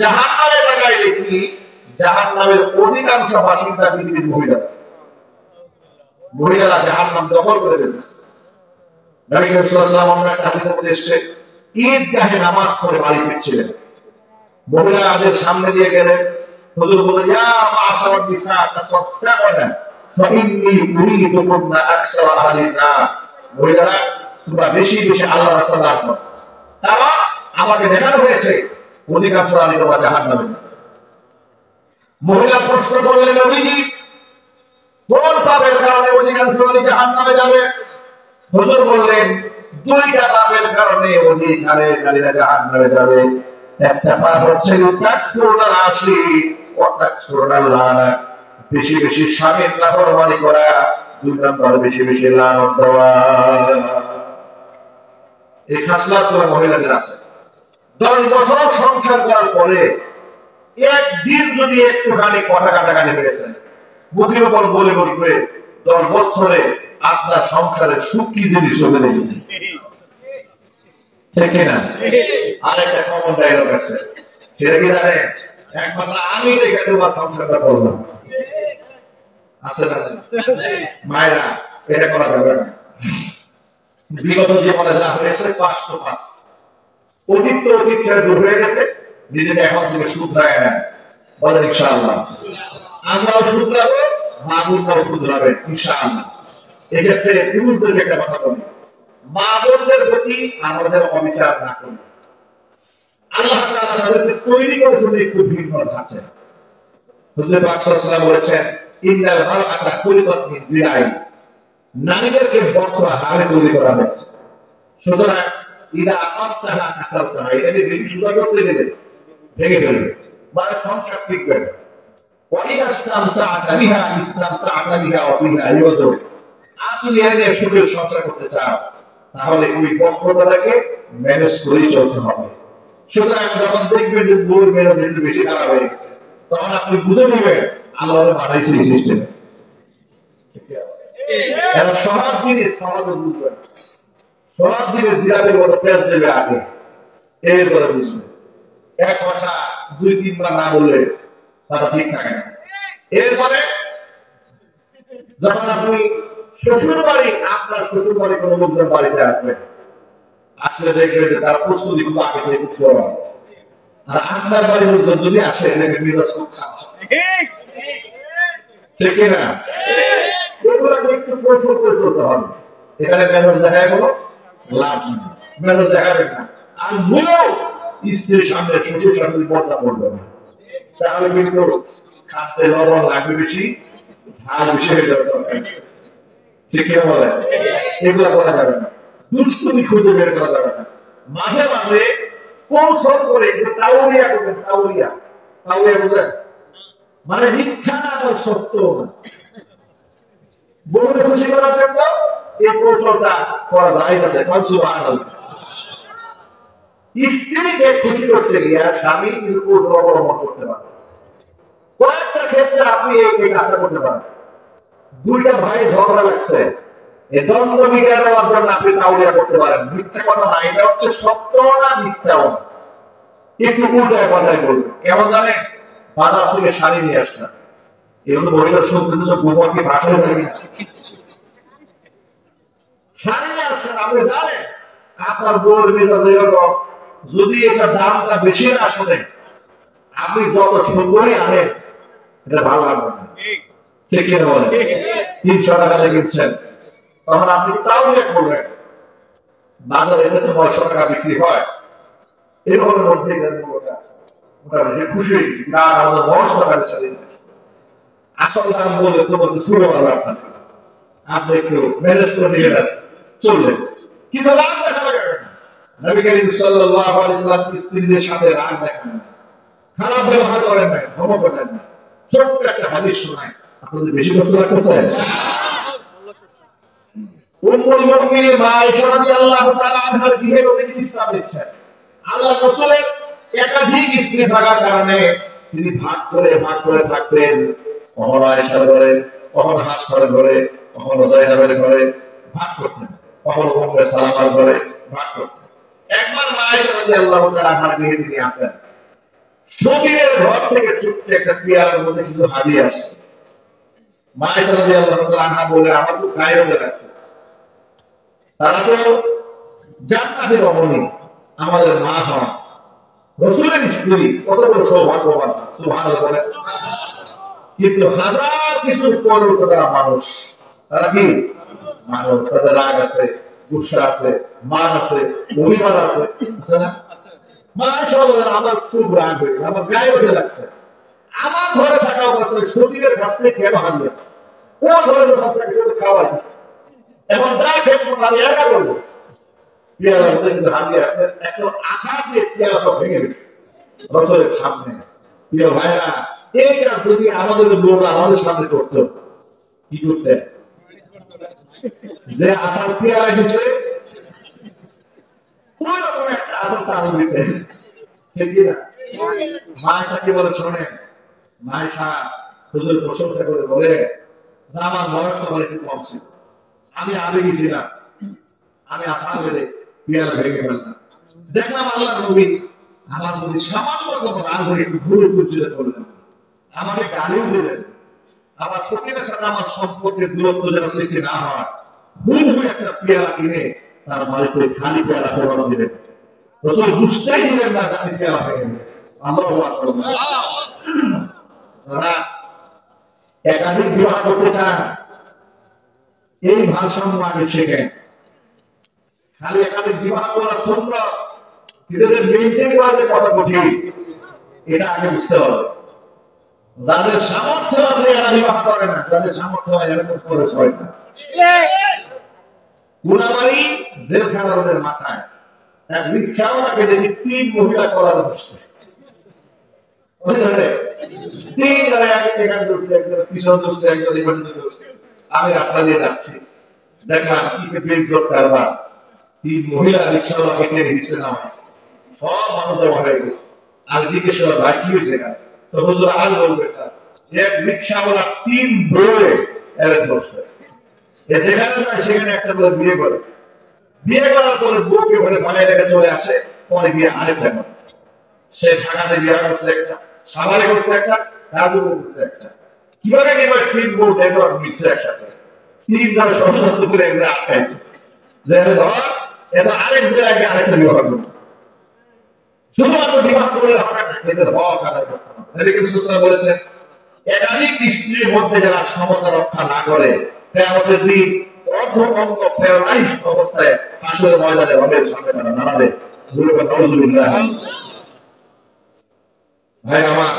জাহান্নামে তাকাই দেখি জাহান্নামের অধিকাংশ বাসিন্দা পৃথিবীর মহিলারা জাহান্নাম দখল করে ফেলেছে। নবী করিম সাল্লাল্লাহু আলাইহি ওয়াসাল্লাম একটা হাদিসে বলে এসেছে, ঈদগাহে নামাজ পড়ে বাড়ি ফিরছিলেন, মহিলাদের সামনে দিয়ে গেলেন, হুজুর বললেন ইয়া মাশাআর নিসা তাসাদদাকনা ফাইন্নী উরীদুকুন্না আকসারা আহলিন নার, মহিলারা তোমরা বেশি বেশি আল্লাহর রাস্তায় দান করো, কারণ আমাকে দেখানো হয়েছে অধিকাংশ নারী তোমরা জাহান্নামে যাবে। মহিলা প্রশ্ন করলেন নবীজি কোন পাপের কারণে অধিকাংশ নারী জাহান্নামে যাবে? হুজুর বললেন দুইটা পাপের কারণে অধিকাংশ নারীরা জাহান্নামে যাবে। একটা পাপ হচ্ছে তাকসুরুল আশি ওয়া তাকসুরুল লানা, বেশি বেশি স্বামীর নাফরমানি করা, দুই নম্বর বেশি বেশি লানত দেওয়া। এই খাসলাত গুলো মহিলাদের আছে। 10 বছর সংসার করার পরে একদিন যদি একটুখানি কথা কাটাকাটি হয়েছে, মুখের উপর বলে বলবে 10 বছরে আপনার সংসারের সুখ কি জিনিস চলে গেছে, ঠিক না? আর একটা কমন ডায়লগ আছে, সেটা কি জানেন? একমাত্র আমি দেখে তোমার সংসারটা করলাম, আছে না? মায়েরা, এটা করা যাবে না। বিগত জীবনে যা হয়েছে পাস্ট টু পাস্ট, অতীত তো অতীত ছেড়ে দূর হয়ে গেছে, নিজেকে এখন থেকে শুধরায় না। বলেন ইনশাআল্লাহ। আমরাও শুধরাবো, মা বোনরাও শুধরাবে ইনশাআল্লাহ। এক্ষেত্রে পুরুষদেরকে একটা কথা বলি, মা বোনদের প্রতি আমাদের অবিচার না করি। আল্লাহ তাআলা তাদেরকে তৈরি করেছেন একটু ভিন্ন ধাঁচে। হুজুর পাক সাল্লাল্লাহু আলাইহি ওয়াসাল্লাম বলেছেন ইন্নাল মারআতা খুলিকাত মিন দিরাইন, নারীদেরকে বক্র হাড়ে তৈরি করা হয়েছে। সুতরাং ইদা আকামতাহা কাসারতাহা, এটাকে বেশি সুদা করতে গেলে ভেঙে ফেলবে, মানে সংসার টিকবে না। ওয়া ইদা ইসতামতা'তা বিহা ইসতামতা'তা বিহা ওয়া ফিহা ইউজুর, আপনি এনে সুখের সংসার করতে চান, তাহলে ওই বক্রতাটাকে ম্যানেজ করেই চলতে হবে। সুতরাং যখন দেখবেন যে বউর মেজাজ একটু বেশি খারাপ হয়ে গেছে, তখন আপনি বুঝে নেবেন আল্লাহ বানাইছে এই সিস্টেম। এরা সব জিনিস সমাজে বুঝবেন, সব দিনের জিরাপের মতো পেঁচ দেবে আগে, এরপরে বুঝবে। এক কথা 2-3 বার না বললে তারা ঠিক থাকে না। এরপরে যখন আপনি শ্বশুর বাড়ি, আপনার শ্বশুর বাড়ি কোনো লোকজন বাড়িতে আসবে, আসলে দেখবে যে তার প্রস্তুতি খুব আগে থেকে করতে হবে। আর আপনার বাড়ির লোকজন যদি আসে, দেখবে মেজাজ খুব খারাপ, ঠিক না? এগুলোকে একটু কৌশল করে চলতে হবে। এখানে মেজাজ দেখায় কোনো লাভ নেই, মেজাজ দেখাবেন না। আর ভুলেও স্ত্রীর সামনে শ্বশুর শাশুড়ি পর্দা করবে না, তাহলে কিন্তু খাদ্যে লবণ লাগবে বেশি, ঝাল বেশি হয়ে যাবে, ঠিক না? বলে এগুলো করা যাবে না, দুষ্টুমি খুঁজে বের করা যাবে না। মাঝে মাঝে কৌশল করে তাওলিয়া করবেন। তাওলিয়া, তাওলিয়া বুঝলেন? মানে মিথ্যা না আর সত্য না। বউকে খুশি করার জন্য এই কৌশলটা করা যায় আছে। স্ত্রীকে খুশি করতে গিয়ে স্বামী কিছু কৌশল অবলম্বন করতে পারে। কয়েকটা ক্ষেত্রে আপনি এই কাজটা করতে পারেন। দুইটা ভাই ঝগড়া লাগছে, এই দ্বন্দ্ব মিটিয়ে দেওয়ার জন্য আপনি তাওলিয়া করতে পারেন। মিথ্যা কথা না, এটা হচ্ছে সত্য না মিথ্যাও না, একটু উল্টায় পাল্টায় বলবেন। কেমন জানেন? বাজার থেকে শাড়ি নিয়ে আসছে, এগুলো তো মহিলার শুনতেছে সব গোবর কি ফাঁস হয়ে যাবে। শাড়ি নিয়ে আসছেন, আপনি জানেন আপনার বউয়ের মেজাজ এরকম, যদি এটা দামটা বেশি না শোনে, আপনি যত সুন্দরই আনেন এটা ভালো লাগবে না, ঠিক কিনা বলেন? 300 টাকা দিয়ে কিনছেন, তখন আপনি তাওলিয়া করবেন। বাজারে এটা তো 900 টাকা বিক্রি হয়, এরকম মধ্যে মোটামুটি খুশি না, আমাদের 900 টাকা চালিয়ে দিচ্ছে। আসলে দাম বললে তো বলতে শুরু হলো, আপনি একটু ম্যানেজ করে নিয়ে চললেন। কিন্তু রাগ দেখানো যাবে না। নবী করিম সাল্লাল্লাহু আলাইহি ওয়াসাল্লাম স্ত্রীদের সাথে রাগ দেখান না, খারাপ ব্যবহার করেন না, ধমক দেন না। ছোট্ট একটা হাদিস শোনায়, আপনাদের বেশি কষ্ট লাগতেছে? উম্মুল মুমিনিন মা আয়েশা রাদিয়াল্লাহু তাআলা আনহার গৃহে নবী ইসলাম দিচ্ছেন। আল্লাহর রাসূলের একাধিক স্ত্রী থাকার কারণে তিনি ভাগ করে থাকতেন। কখনো আয়েশার ঘরে, কখনো হাফসার ঘরে, কখনো যায়েদের ঘরে ভাগ করতেন, কখনো উম্মে সালামার ঘরে ভাগ করতেন। একবার মা আয়েশা রাদিয়াল্লাহু তাআলা আনহার গৃহে তিনি আসেন। সতীনের ঘর থেকে ছোট্ট একটা পেয়ালার মধ্যে কিছু হাদিয়া আসছে। মা আয়েশা রাদিয়াল্লাহু তাআলা আনহা বলে, আমার তো গায়ে হয়ে গেছে, তারা তো জান্নাতের রমণী, আমাদের মা হওয়া, রাসূলের স্ত্রী, কত বড় সৌভাগ্যবান, সুবহানাল্লাহ বলেন। কিন্তু হাজার কিছু পরেও তারা মানুষ, তারা কি মানুষ, তাদের রাগ আছে, গুসা আছে, মান আছে, অভিমান আছে, আছে না? মাশাআল্লাহ, আমার খুব রাগ হয়েছে, আমার গায়ে ওঠে লাগছে। আমার ঘরে থাকা অবস্থায় শরীরের কাছ থেকে কেন হারিয়ে, ও ঘরে যখন থাকে শুধু খাওয়াই, এখন যা খেলবো আমি একা করবো। পেয়ালার মধ্যে কিছু হারিয়ে আসছে, একটা আশা দিয়ে পেয়ালা সব ভেঙে গেছে রাসূলের সামনে। প্রিয় ভাইরা, এই কাজ যদি আমাদের লোক আমাদের সামনে করতো, কি করতেন? যে আশার পেয়ালা দিচ্ছে ওই রকম একটা আশার তারা দিতেন, ঠিক না? মা আয়েশাকে বলে, শোনেন, মা আয়েশা হুজুর প্রশংসা করে বলে, আমার বয়স আমার একটু কম ছিল, আমি আবেগী ছিলাম, আমি আশা করে পেয়ালা ভেঙে ফেললাম। দেখলাম আল্লাহর নবী আমার প্রতি সামান্য যখন রাগ হয়ে একটু ভুল উজ্জ্বল করলেন, আমাকে গালিও দিলেন, আমার সতীনের সাথে আমার সম্পর্কের দূরত্ব যেন সৃষ্টি না হয়, ভুল হয়ে একটা পেয়ালা কিনে তার বাড়িতে খালি পেয়ালা সেবা দিলেন। রাসূল বুঝতেই দিলেন না জানি পেয়ালা ভেঙে গেছে। আল্লাহু আকবার। যারা একাধিক বিবাহ করতে চান, এই ভারসাম্য আগে শেখেন। খালি একাধিক বিবাহ করা সুন্নাত, কিন্তু মেইনটেইন করা যে কত কঠিন, এটা আগে বুঝতে হবে। যাদের সামর্থ্য আছে এরা বিবাহ করে না, যাদের সামর্থ্য হয় এরা করে ছয় না। গুনাবাড়ি জেলখানার ওদের মাথায় এক রিক্সাওয়ালাকে দেখি 3 মহিলা করার ধরছে, তিন এখানে ধরছে, একজন পিছন ধরছে, একজন এখানে ধরছে। আমি রাস্তা দিয়ে যাচ্ছি, দেখলাম কি বেইজ্জত কারবার, 3 মহিলা রিক্সাওয়ালাকে টেনে নিচে নামাইছে, সব মানুষ জমা হয়ে গেছে। আমি জিজ্ঞেস করলাম, ভাই কি হয়েছে এখানে? তো হুজুর আজ বলবে, এক রিক্সাওয়ালা 3 বউয়ে এরে ধরছে। যেখানে যায় সেখানে একটা করে বিয়ে করে, বিয়ে করার পরে বউকে ঘরে ফালাই রেখে চলে আসে, পরে গিয়ে আরেকটা করে। সে ঢাকাতে বিয়ে করছে একটা, সাভারে করছে একটা, রাজুকে করছে একটা। কিভাবে 3 বউ নেটওয়ার্ক মিলছে একসাথে, 3 ধরে ষড়যন্ত্র করে এক জায়গায় আটকাইছে, যে ধর এটা আরেক জায়গায় আরেকটা বিবাহ করবে। শুধুমাত্র বিবাহ করে হবে না, এদের হক আদায় করতে হবে। নবী রাসূল বলেছেন, একাধিক স্ত্রীর মধ্যে যারা সমতা রক্ষা না করে, কিয়ামতের দিন অর্ধভঙ্গ প্যারালাইজড অবস্থায় হাসরের ময়দানে রবের সামনে তারা দাঁড়াবে। আলহামদুলিল্লাহ। ভাই আমার,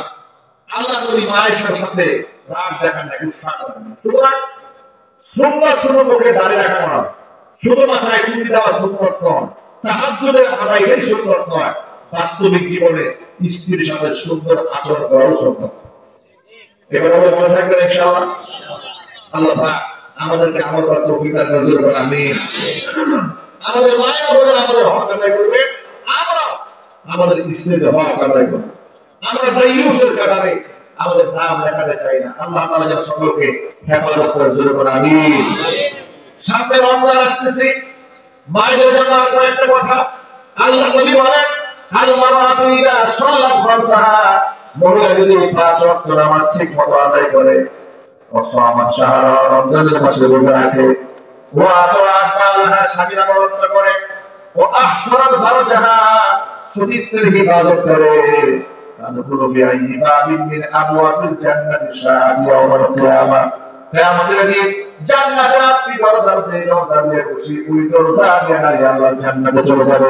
আল্লাহ নবী আয়েশার সাথে রাগ দেখান না, গুসা করেন না। সুতরাং সুন্নাত শুধু মুখে দাঁড়িয়ে রাখা নয়, শুধু মাথায় টুপি দেওয়া সুন্নাত নয়, তাহাজ্জুদের আদায় এটাই সুন্নাত নয়, বাস্তবিক জীবনে স্ত্রীর সাথে সুন্দর আচরণ করাও সুন্নাত। এবার আমরা মনে থাকবেন ইনশাআল্লাহ। আল্লাহ পাক আমাদেরকে আমল করার তৌফিক দান করুন, আমিন। আমাদের মায়ের বোনেরা আমাদের হক আদায় করবে, আমরা আমাদের স্ত্রীদের হক আদায় করব। আমরা দায়ুসের কারণে আমাদের নাম লেখাতে চাই না। আল্লাহ তাআলা যেন সকলকে হেফাজত করে, জোরে করে আমিন। সামনে রমজান আসতেছে, মায়েদের জন্য আর একটা কথা আল্লাহ নবী বলেন, আল মারআতু ইযা সাল্লাত খামসাহা, মহিলা যদি 5 ওয়াক্ত নামাজ ঠিকমতো আদায় করে, ওয়াসামাত শাহরা, রমজানের মাসে রোজা রাখে, ওয়া আতাআত মালাহা, স্বামীর আনুগত্য করে, ও আহসানাত ফারজাহা, সতীত্বের হিফাজত করে, তাদখুলু ফি আইয়ি বাবিন মিন আবওয়াবিল জান্নাতি শাআ'আত ইয়াওমাল কিয়ামাহ, কিয়ামতের দিন জান্নাতের আপনি দরজা দিয়ে খুশি, ওই দরজা দিয়ে আল্লাহ জান্নাতে চলে যাবে।